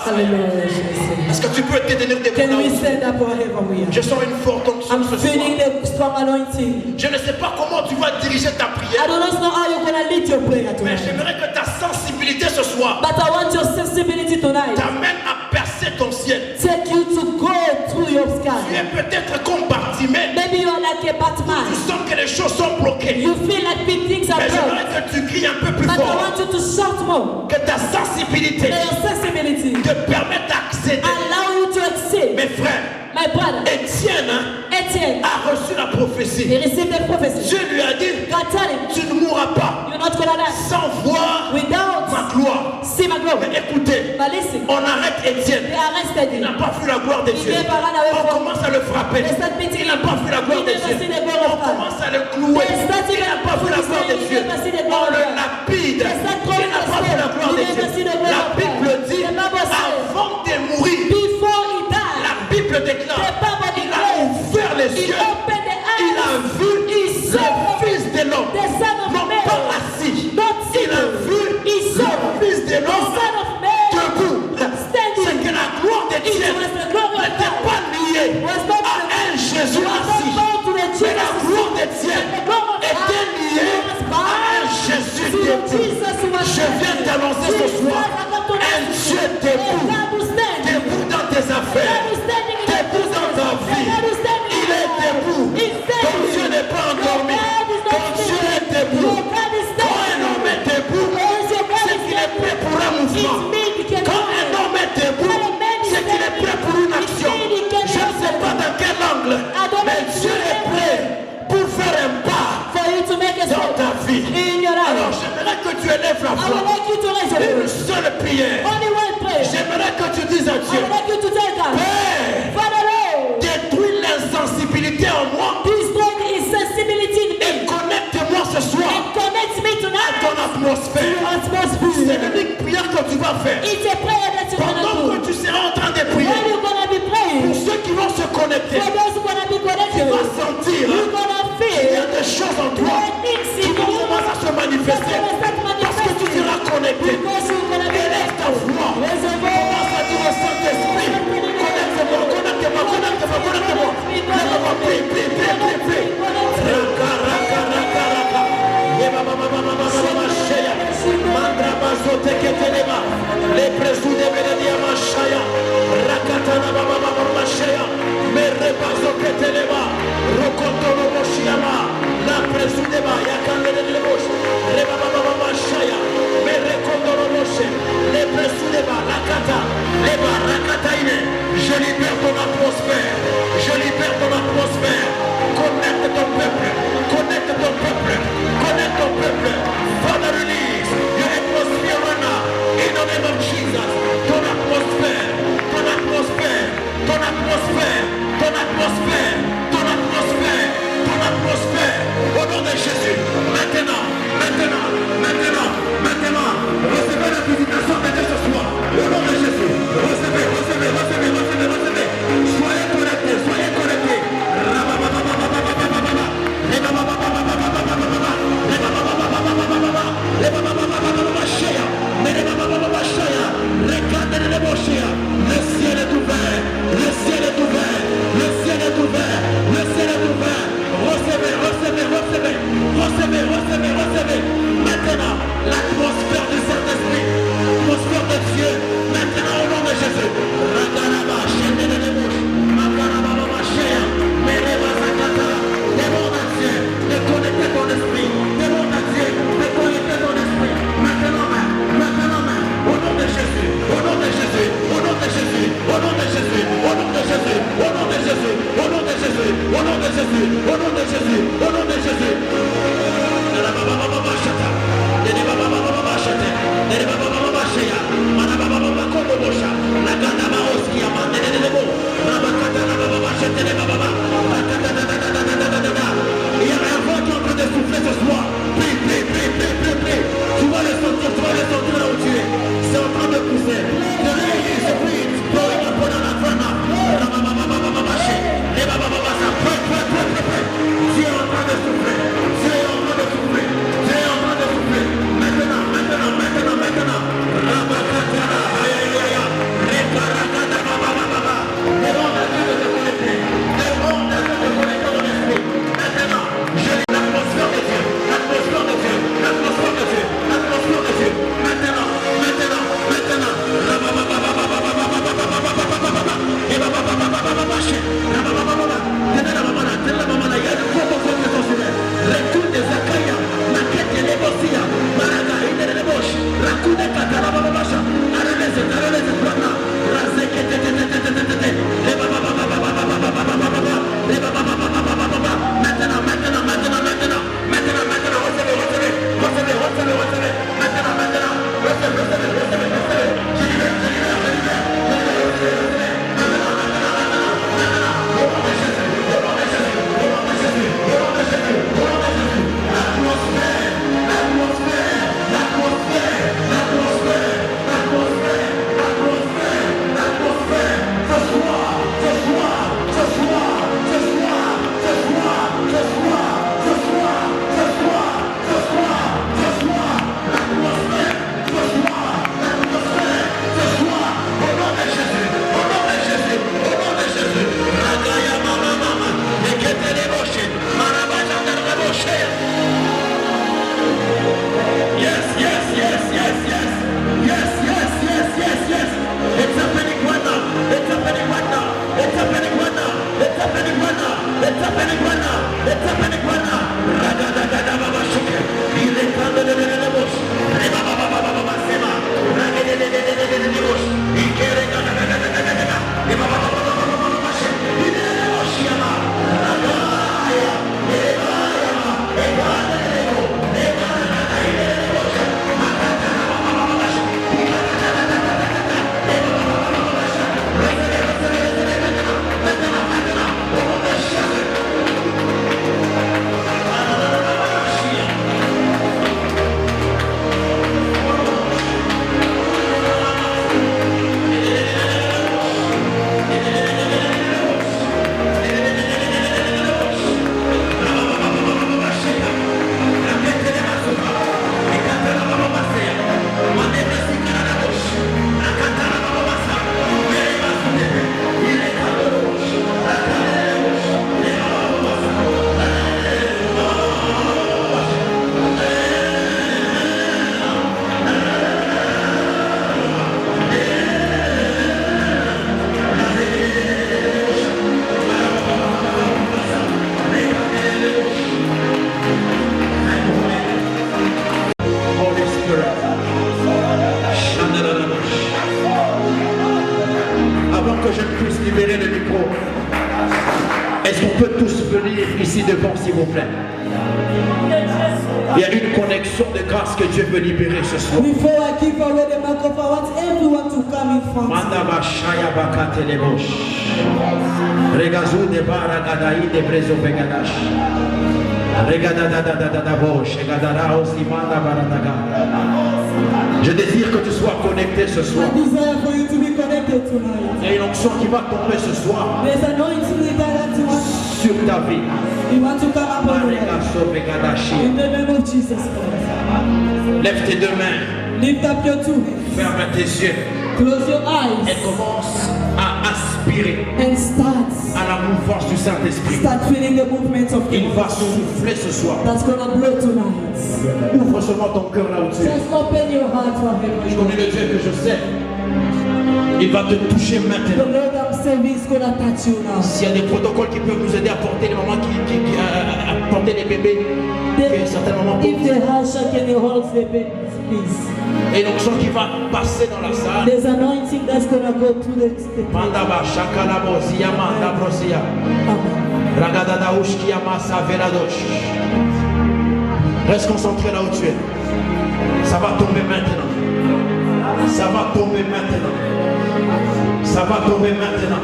S1: Hallelujah.
S3: Est-ce que tu peux te tenir debout?
S1: Can we stand up wherever we are?
S3: Je sens une forte onction
S1: I'm
S3: ce soir.
S1: feeling the strong anointing.
S3: Je ne sais pas comment tu vas diriger ta
S1: I
S3: prière,
S1: don't know how you're gonna lead your prayer
S3: mais
S1: tonight.
S3: j'aimerais que ta sensibilité ce soir
S1: But I want your sensibility tonight.
S3: t'amène à percer ton ciel.
S1: Take you to go through your
S3: Tu
S1: sky.
S3: es peut-être comme Bartimée.
S1: Maybe you are like a
S3: Tu
S1: Batman.
S3: sens que les choses sont bloquées.
S1: You feel like big things are
S3: Mais
S1: blocked.
S3: j'aimerais que tu cries un peu plus
S1: But I
S3: fort.
S1: want you to shout more.
S3: Que ta sensibilité
S1: May your sensibility
S3: te permette d'accéder.
S1: allow you to exceed.
S3: Mes frères,
S1: My brother,
S3: Étienne
S1: Etienne,
S3: a reçu la
S1: he
S3: prophétie.
S1: received the prophecy.
S3: Dieu lui a dit,
S1: God tell him,
S3: tu ne mourras pas
S1: you're not gonna die
S3: sans voir
S1: without
S3: ma gloire.
S1: see my glory.
S3: Mais écoutez,
S1: But listen,
S3: on arrête Étienne.
S1: they arrested
S3: Il
S1: him.
S3: n'a pas vu la gloire de Dieu. On commence à le frapper. Il n'a pas vu la gloire de Dieu. On commence à le clouer. Il n'a pas vu la gloire de Dieu. On le lapide. Il n'a pas vu la gloire de Dieu. La Bible dit, avant de mourir,
S1: Before he died,
S3: la Bible déclare, il a ouvert les
S1: he
S3: yeux.
S1: opened the
S3: Il
S1: eyes.
S3: a vu le Fils de l'homme,
S1: The Son of
S3: non
S1: Man.
S3: pas assis.
S1: Not
S3: Il a
S1: sitting.
S3: vu
S1: He saw
S3: le Fils de
S1: the
S3: l'homme
S1: Son of Man
S3: debout.
S1: standing.
S3: C'est que la gloire de
S1: It
S3: Dieu
S1: was the glory of
S3: n'était
S1: God.
S3: pas liée
S1: Was not
S3: à un Jésus assis. Mais la gloire de Dieu était liée à un Jésus debout. Je viens t'annoncer ce soir un Dieu debout. Debout dans tes affaires. Debout dans ta vie. Il est debout. Ton Dieu n'est pas endormi. Ton Dieu est debout. Quand un homme est debout, c'est qu'il est prêt pour un mouvement. Quand un homme est debout, c'est qu'il est prêt pour une action. Je ne sais pas dans quel angle, mais Dieu est prêt pour faire un pas dans ta vie. Alors j'aimerais que tu élèves la voix. Une seule prière. J'aimerais que tu dises à Dieu, Père, détruis l'insensibilité en moi et connecte-moi ce soir à ton atmosphère. C'est l'unique prière que tu vas faire. Pendant que tu seras en train de prier, pour ceux qui vont se connecter, tu vas sentir qu'il y a des choses en toi qui vont commencer à se manifester parce que tu seras connecté. Élève ta voix. Commence à dire au Saint-Esprit, connecte-moi, connecte-moi, connecte-moi, connecte-moi. Lève-moi, prie, prie, prie, prie, prie. Raka, raka, raka, raka. Yeba, ba, ba, ba, ba, ba, ba, ba, shaya. Mandra, bazo, teke, telema. Le presu de Benedia, mashaya. Rakatana, ba, ba, ba, ba, ba, shaya. Mere, bazo, ke, telema. Rokoto, lo, moshiyama. La presu de ba, yakande, de, le, mosh. Reba, ba, ba, ba, ba, shaya. Mere, kondo, lo, moshe. Le presu atmosphère. Je libère ton atmosphère. Connecte ton peuple. Connecte ton peuple. Connecte ton peuple. Father, release your atmosphere right now. In the name of Jesus. Ton atmosphère. Ton atmosphère. Ton atmosphère. Ton atmosphère. Ton atmosphère. Ton atmosphère. Au nom de Jésus. Maintenant. Maintenant. Maintenant. Maintenant. Recevez la visitation de Dieu ce soir. Au nom de Jésus. Recevez. Recevez. Recevez. Recevez. Recevez. Soyez connectés. Ici devant, s'il vous plaît. Il y a une connexion de grâce que Dieu veut libérer ce soir.
S1: Before I give away the microphone, I want everyone to come in front.
S3: Mandaba Shaya Bakate Lebosh. Regazu de Baragadaï de Brezo Vegadash. Regadadadadadabosh. Regadara Osimanda Baradaga. Je désire que tu sois connecté ce soir.
S1: I desire for you to be connected tonight.
S3: Il y a une onction qui va tomber ce soir
S1: There's anointing that you want.
S3: sur ta vie.
S1: You want to come up on in the name of Jesus Christ.
S3: Lève tes deux mains.
S1: Lift up your two hands.
S3: Ferme tes yeux.
S1: Close your eyes.
S3: Et commence à aspirer
S1: And start.
S3: à la mouvance du Saint-Esprit.
S1: Start feeling the movements of
S3: Il va
S1: God.
S3: souffler ce soir.
S1: That's gonna blow tonight.
S3: Ouvre seulement ton cœur là où tu es.
S1: Just open your heart for
S3: Je
S1: Him.
S3: connais le Dieu que je sais. Il va te toucher
S1: The
S3: maintenant.
S1: Lord I'm serving is gonna touch you now.
S3: S'il y a des protocoles qui peuvent nous aider à porter les mamans à porter les bébés, que certains mamans
S1: If
S3: portent.
S1: the house can hold the baby, please.
S3: Et donc, son qui va passer dans la salle.
S1: There's anointing that's gonna go through the
S3: Mandaba, Shakalabo, Ziyama, Dabrosia,
S1: Amen.
S3: Ragadadaouch, Kiyama, Saveladosh. Reste concentré là où tu es. Ça va tomber maintenant. Ça va tomber maintenant. Ça va tomber maintenant.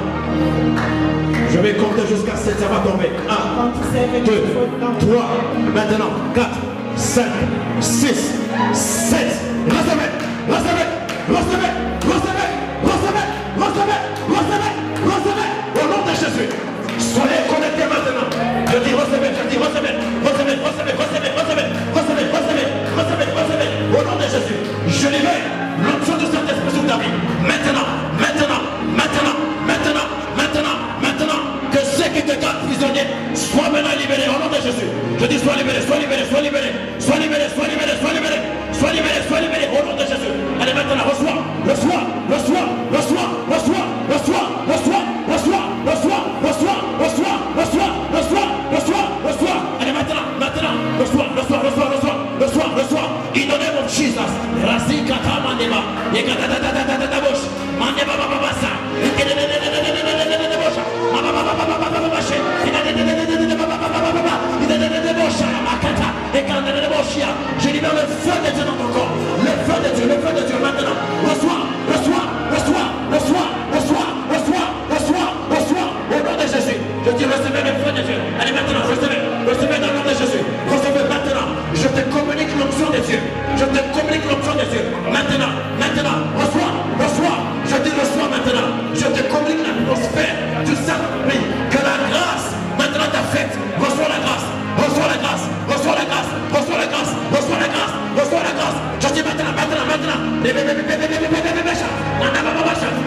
S3: Je vais compter jusqu'à 7, ça va tomber. 1, 2, 3, maintenant 4, 5, 6, 7. Recevez, recevez, recevez, recevez, recevez, recevez, recevez, recevez. Au nom de Jésus. Soyez connectés maintenant. Je dis recevez, je dis recevez, recevez, recevez, recevez, recevez, recevez, recevez, recevez, recevez. Au nom de Jésus. Je libère l'onction du Saint-Esprit sur ta vie. Maintenant, maintenant, maintenant, maintenant, maintenant, maintenant. Que ceux qui te gardent prisonnier soient maintenant libérés au nom de Jésus. Je dis sois libéré, sois libéré, sois libéré, sois libéré, sois libéré, sois libéré, sois libéré, sois libéré au nom de Jésus. Allez maintenant, reçois, reçois, reçois, reçois, reçois, reçois, reçois, reçois, reçois, reçois, reçois, reçois, reçois, reçois, reçois. Allez maintenant, maintenant, reçois, reçois, reçois, reçois, reçois, reçois. In the name of Jesus. Razika Tamanema, Yekatatatatatabosh, Mandeba Babasa, je libère le feu de Dieu dans ton corps. Le feu de Dieu, le feu de Dieu maintenant. Reçois, reçois, reçois, reçois, reçois, reçois, reçois, reçois. Au nom de Jésus. Je dis recevez le feu de Dieu. Allez maintenant, recevez, recevez dans le nom de Jésus. Recevez maintenant. Je te communique l'onction de Dieu. Je te communique l'onction de Dieu. Maintenant, maintenant, reçois, reçois. Je dis reçois maintenant. Je te communique l'atmosphère du Saint-Esprit. Que la grâce maintenant t'affecte. Reçois la grâce. Reçois la grâce, reçois la grâce, reçois la grâce, reçois la grâce, reçois la grâce. Je dis maintenant, maintenant, maintenant.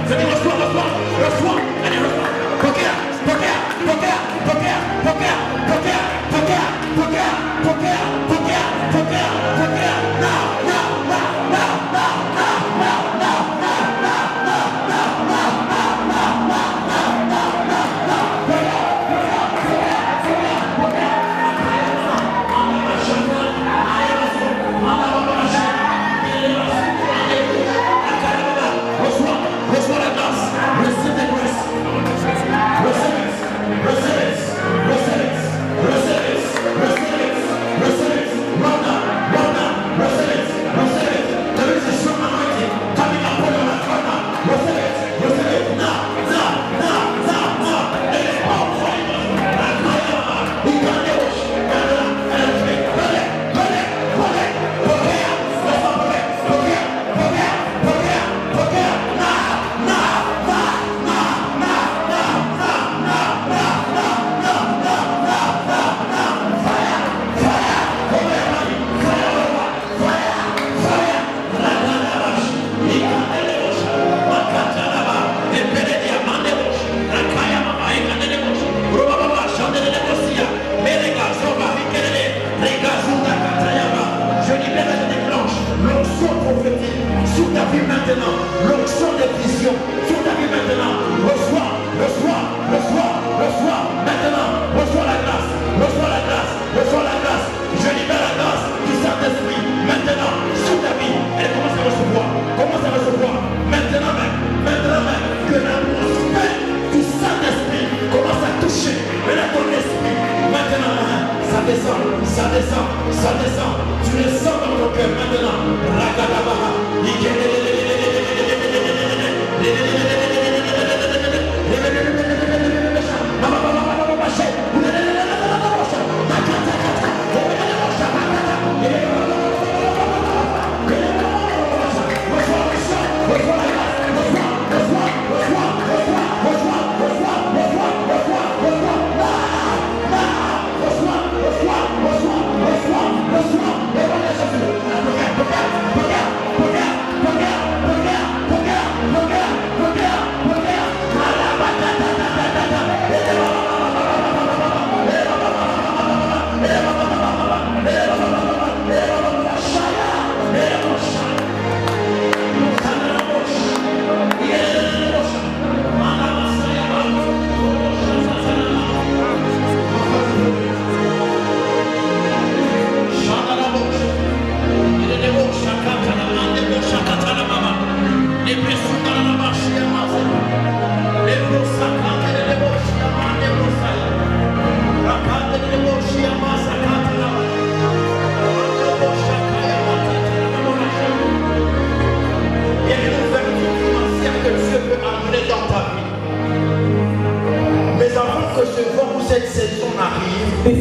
S3: Je dis reçois, reçois, reçois. Allez, reçois. Pokea, pokea, pokea, pokea, pokea, pokea, pokea, pokea, pokea, pokea, pokea, pokea. Now, now, now, now, now, now, now, now, now, now, now, now, now, now, now, now, now, now. Reçois la grâce, receive the grace, receive it, receive it, receive it, receive it, receive it, receive it, run down, receive it, receive it. There is a strong anointing coming upon your life right now. Receive it, now, now, now, now, now. It is all for you. He can't get it. Sur ta vie maintenant, l'onction des visions, sur ta vie maintenant, reçois, reçois, reçois, reçois, maintenant, reçois la grâce, reçois la grâce, reçois la grâce, je libère la grâce du Saint-Esprit, maintenant, sur ta vie, elle commence à recevoir, maintenant même, que l'atmosphère du Saint-Esprit commence à toucher, mais là ton esprit, maintenant,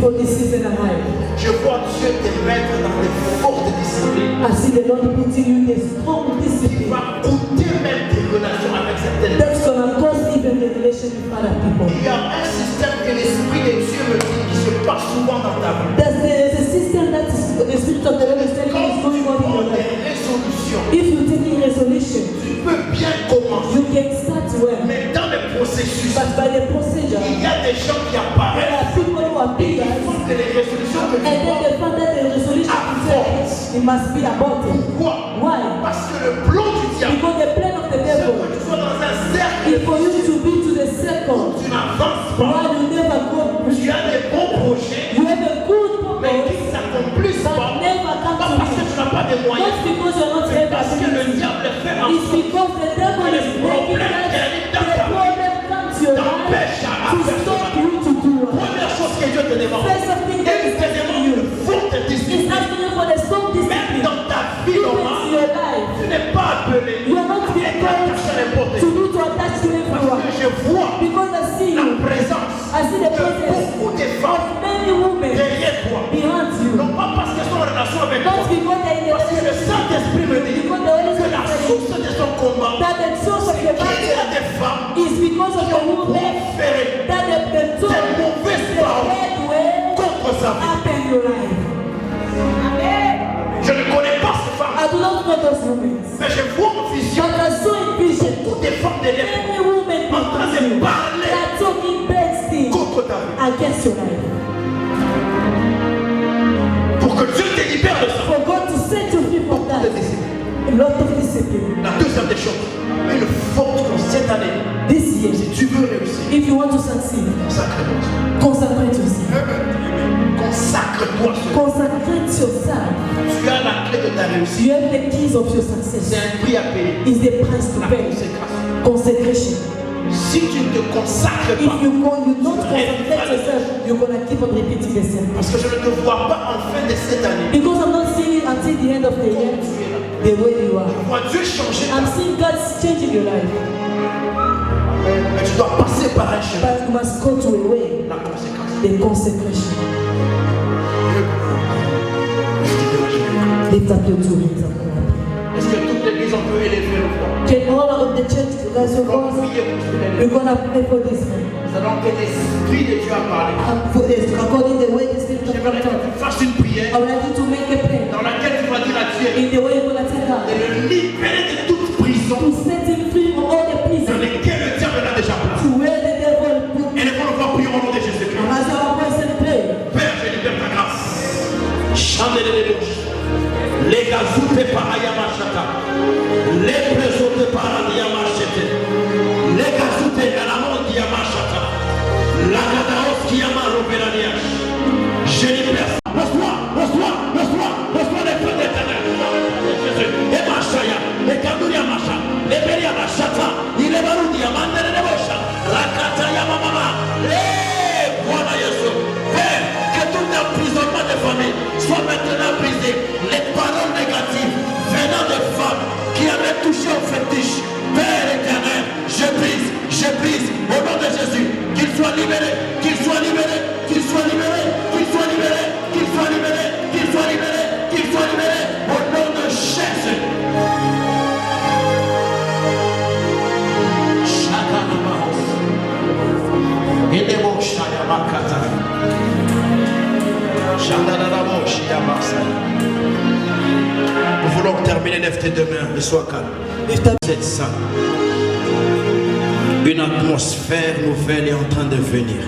S1: for this season alive.
S3: Je vois Dieu te mettre dans des fortes disciplines.
S1: I see the Lord putting you in a strong
S3: Il
S1: discipline.
S3: va coûter même tes relations avec certaines
S1: That's going to cause even the relation with other people.
S3: Il y a un système que l'Esprit de Dieu me dit qui se passe souvent dans ta vie.
S1: There's a system that is, the Spirit of the Lord is telling you is
S3: Quand tu
S1: going on in
S3: prends
S1: your
S3: des
S1: life.
S3: résolutions,
S1: If you take a resolution,
S3: tu peux bien commencer.
S1: you can start well.
S3: Mais dans le processus,
S1: But by the procedure,
S3: il y a des gens qui
S1: there
S3: apparaissent
S1: are people who are
S3: et
S1: bigger.
S3: qui font que les résolutions que tu
S1: And then
S3: prends.
S1: they found that the resolution is it must be aborted.
S3: Pourquoi?
S1: Why?
S3: Parce que le plan du diable,
S1: Because the plan of the
S3: c'est
S1: devil
S3: que tu sois dans un cercle
S1: is for you to be to the circle
S3: tu n'avances pas.
S1: while you never go.
S3: Tu as des bons projets,
S1: You have a good
S3: mais qui
S1: purpose,
S3: ne s'accomplissent
S1: but
S3: pas.
S1: never come
S3: Pas
S1: to
S3: parce que
S1: you.
S3: tu n'as pas de moyens,
S1: Not because you're not
S3: mais parce que
S1: able.
S3: le diable fait en
S1: It's
S3: sorte
S1: because the devil is making that the problem come to your life to stop you to do it.
S3: première chose que Dieu te demande.
S1: First of thing that
S3: Il
S1: is
S3: te
S1: asking
S3: demande
S1: you
S3: une forte
S1: is
S3: discipline.
S1: asking you for the strong
S3: Même
S1: discipline.
S3: dans ta vie
S1: Even in
S3: normale,
S1: your life,
S3: tu n'es pas appelé
S1: you are not
S3: à
S1: being
S3: être
S1: called
S3: attaché à n'importe
S1: to
S3: qui.
S1: do to attach to
S3: Parce
S1: everyone.
S3: que je vois
S1: Because I see
S3: la
S1: you,
S3: présence
S1: I see the
S3: de
S1: presence
S3: beaucoup de
S1: of
S3: femmes
S1: many women
S3: derrière toi.
S1: behind you.
S3: Non pas parce qu'elles sont en relation avec toi,
S1: Not because they're in a
S3: parce que le
S1: relationship,
S3: Saint-Esprit me dit
S1: because the Holy
S3: que la
S1: Spirit
S3: source de son combat,
S1: that the source of your
S3: il y a
S1: battle
S3: des femmes
S1: is because of
S3: qui
S1: the
S3: ont
S1: woman
S3: proféré
S1: that the source
S3: des mauvaises
S1: the
S3: paroles
S1: bad way
S3: contre sa vie.
S1: happen in your life.
S3: Je ne connais pas ces femmes,
S1: I do not know those women.
S3: mais je vois en vision
S1: But I saw in vision
S3: toutes des femmes derrière
S1: many women
S3: en train
S1: behind
S3: de
S1: you
S3: parler
S1: that are talking bad things
S3: contre ta vie.
S1: against your life.
S3: Pour que Dieu te libère de ça.
S1: For God to set you free from that.
S3: De discipline.
S1: A lot of discipline.
S3: La deuxième des choses, une forte cette année,
S1: This year,
S3: si tu veux réussir,
S1: if you want to succeed,
S3: consacre-toi.
S1: consecrate yourself.
S3: Consacre-toi.
S1: Consecrate yourself.
S3: Tu as la clé de ta réussite.
S1: You have the keys of your
S3: C'est
S1: success.
S3: un prix à payer.
S1: Is the price to
S3: La
S1: pay.
S3: consécration.
S1: Consecration.
S3: Si tu ne te consacres
S1: If
S3: pas,
S1: you not consecrate yourself, you're gonna keep on repeating the same.
S3: parce que je ne te vois pas en fin de cette année,
S1: Because I'm not seeing it until the end of the year
S3: tu es là.
S1: the way you are.
S3: Je vois Dieu changer ta
S1: I'm
S3: vie.
S1: seeing God changing your life.
S3: Mais tu dois passer par un chemin.
S1: But you must go to a way,
S3: La conséquence.
S1: the consecration. Lift up your two hands up.
S3: Est-ce que toute l'église on peut élever le voix?
S1: Can all of the church raise your
S3: Nous allons
S1: voice?
S3: prier pour cela.
S1: We're gonna pray for this man.
S3: Nous allons que l'Esprit de Dieu a parlé.
S1: For this, according to the way the Spirit of God
S3: J'aimerais que
S1: talks.
S3: tu fasses une prière
S1: I would like you to make a prayer
S3: dans laquelle tu vas dire à Dieu
S1: in the way you're gonna tell God
S3: de le libérer de toute prison
S1: to set him free from all the
S3: dans
S1: prison
S3: lesquelles le diable l'a déjà placé.
S1: to where the devil put.
S3: Et nous allons prier au nom de Jésus-Christ.
S1: As our voice and pray.
S3: Père, je libère ta grâce. Chandelle les bouches. Les gazoutes par Ayamachata. Les présoutes par Ayamachete. Les gazoutes à la monde Yamachata. La Gadaos qui yama Roberaniach. Je libère ça. Reçois les feux d'éternel. Jésus. Et Machaya. Et Kanduria Macha. Et Beria Machata. Il est Baroudia. Mandere de Bocha. La Kata Yamamama. Voilà Jésus. Père, que tout emprisonnement de famille soit maintenant brisé. Les paroles négatives venant des femmes qui avaient touché au fétiche. Père éternel, je brise au nom de Jésus. Qu'il soit libéré, qu'il soit libéré, qu'il soit libéré, qu'il soit libéré, qu'il soit libéré, qu'il soit libéré, qu'il soit libéré au nom de Jésus. Nous voulons terminer, lève tes deux mains et sois calme. C'est ça. Une atmosphère nouvelle est en train de venir.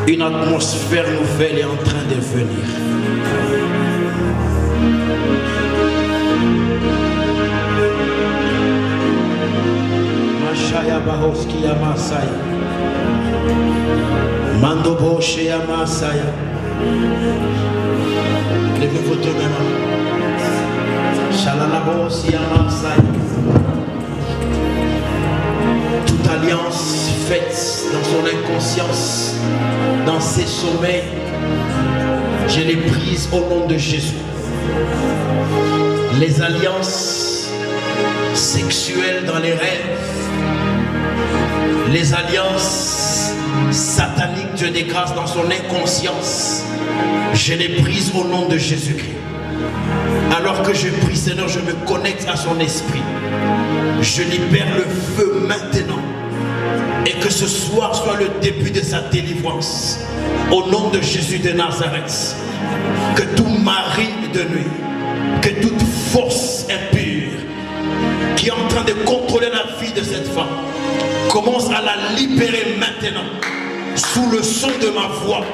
S3: Une atmosphère nouvelle est en train de venir. Mashaya Bahoski Yamasaya. Mando Boshe Yamasaya. Levez vos deux mains. Shalalabos Yamasaya. Toute alliance faite dans son inconscience, dans ses sommeils, je les prise au nom de Jésus. Les alliances sexuelles dans les rêves, les alliances sataniques, Dieu des grâces, dans son inconscience, je les brise au nom de Jésus-Christ. Alors que je prie, Seigneur, je me connecte à son esprit. Je libère le feu maintenant. Et que ce soir soit le début de sa délivrance. Au nom de Jésus de Nazareth. Que tout mari de nuit, que toute force impure qui est en train de contrôler la vie de cette femme, commence à la libérer maintenant. Sous le son de ma voix,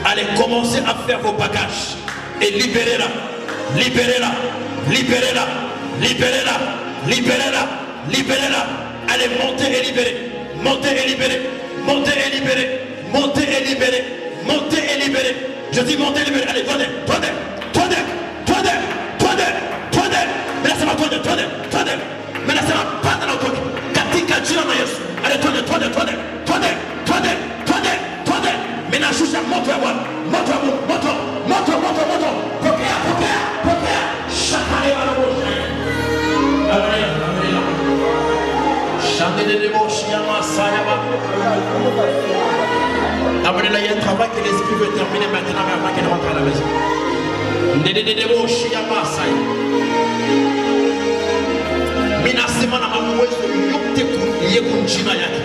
S3: allez commencer à faire vos bagages et libérez-la. Libérez-la, libérez-la, libérez-la, libérez-la, libérez-la. Allez, montez et libérez, montez et libérez, montez et libérez, montez et libérez, montez et libérez. Je dis montez et libérez. Allez, tournez, tournez, tournez, tournez, tournez, tournez. Mais là, ça va tourner, tournez, tournez. Mais là, ça va pas dans notre truc. Katika Jina Mayes. Allez, tournez, tournez, tournez, tournez, tournez, tournez, tournez. Mais là, je suis à montre à moi, montre à moi, montre, montre, montre, montre. Pokea, pokea. Amenez-la, il y a un travail que l'esprit veut terminer maintenant, mais avant qu'elle rentre à la maison. Minasema na mamuwezo yote kunjina yake.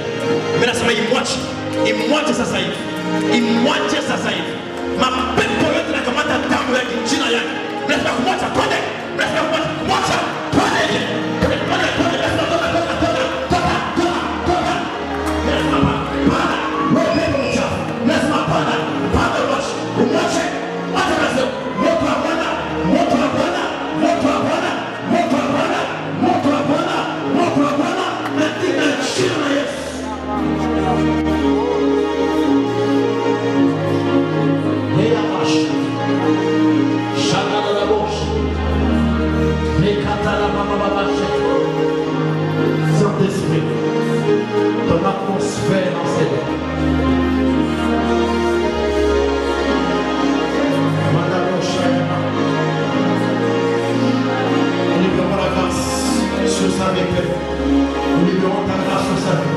S3: Minasema imwache sasa hivi. Imwache sasa hivi. Mapepo yote na kamata damu ya njina yake. Minasema kumwacha, twende. Minasema kumwacha, twende. Saint-Esprit, ton atmosphère dans cette vie. Nous libérons la grâce sur sa vie. Nous libérons ta grâce sur sa vie.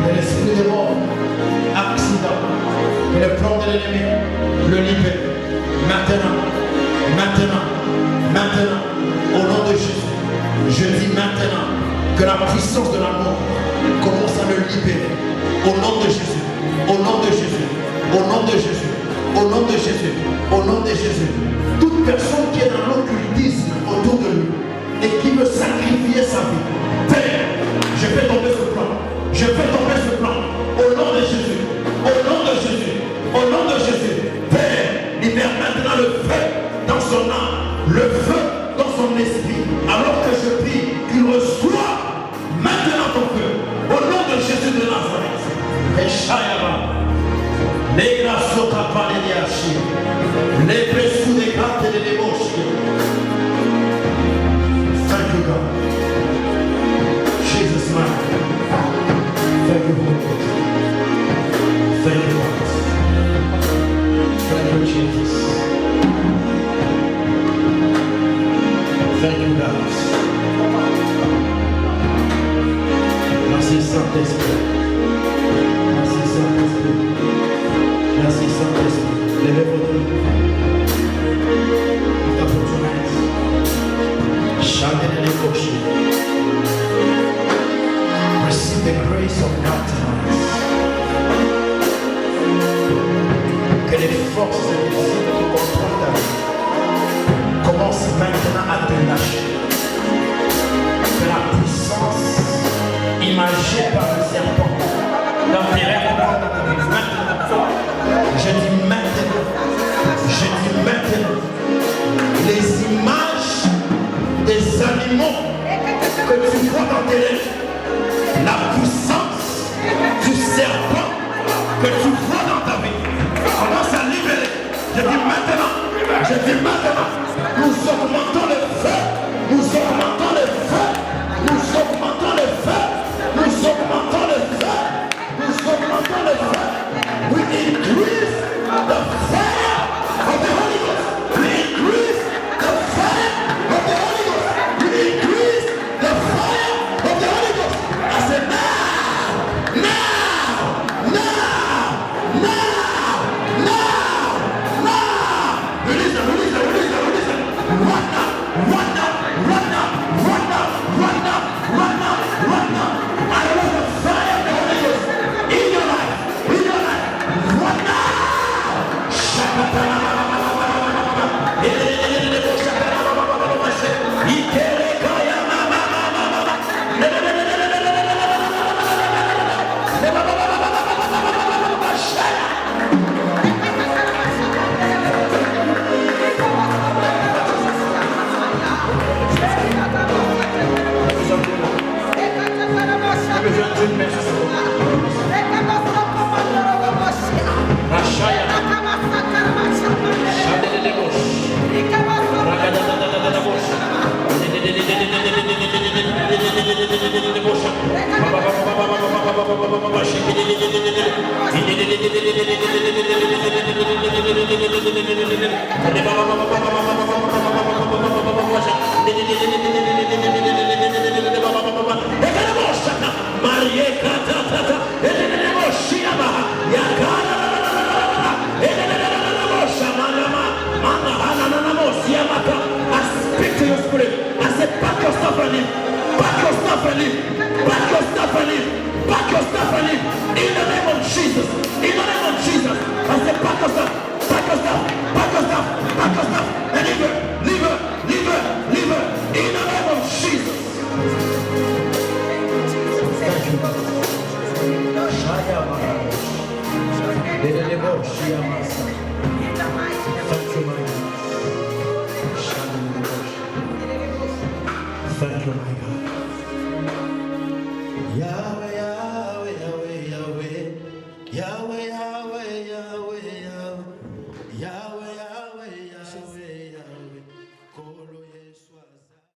S3: Que l'esprit de mort, accident, que le plan de l'ennemi le libère. Maintenant, maintenant, maintenant, au nom de Jésus, je dis maintenant que la puissance de la mort commence à le libérer. Au nom de Jésus, au nom de Jésus, au nom de Jésus, au nom de Jésus, au nom de Jésus. Toute personne qui est dans l'occultisme autour de lui et qui veut sacrifier sa vie, Père, je fais tomber ce plan. Je fais tomber ce plan. Au nom de Jésus, au nom de Jésus, au nom de Jésus. Père, libère maintenant le feu dans son âme, le feu dans son esprit, alors que je prie qu'il reçoive maintenant ton feu, au nom de Jésus de Nazareth. Et Shayaba, les grâces pas les diachis, les pressous des grattes et des débauches. Thank you, God. Jesus, man. Thank you, Holy Ghost. Thank you, God. Thank you, Jesus. Thank you, God. Merci Saint-Esprit. Merci Saint-Esprit. Merci Saint-Esprit. Levez votre main. Lift up your hands. Chantez les cochers. Receive the grace of God tonight. Que les forces invisibles qui contrôlent ta vie commencent maintenant à te lâcher. Que la puissance imagée par le serpent dans tes rêves maintenant. Je dis maintenant. Je dis maintenant. Les images des animaux que tu vois dans tes rêves, la puissance du serpent que tu vois dans ta vie, commence à libérer. Je dis maintenant. Je dis maintenant. Nous augmentons le feu. Nous augmentons le feu. Nous augmentons le feu. Nous augmentons le feu. Nous augmentons le feu. We increase the fire of the Holy Ghost. We increase the fire of the Holy Ghost. We increase the fire of the Holy Ghost. I said now, now, now. Une main sur son Rachaya. I speak to your spirit. I say, pack your stuff and leave. Pack your stuff and leave. Pack your stuff and leave. Pack your stuff and leave. In the name of Jesus. In the name of Jesus. I say, pack your stuff. Pack your stuff. Pack your stuff. Pack your stuff. And leave her. Leave her. Leave her. Leave her. In the name of Jesus. Thank you. Thank you, my God. Yeah.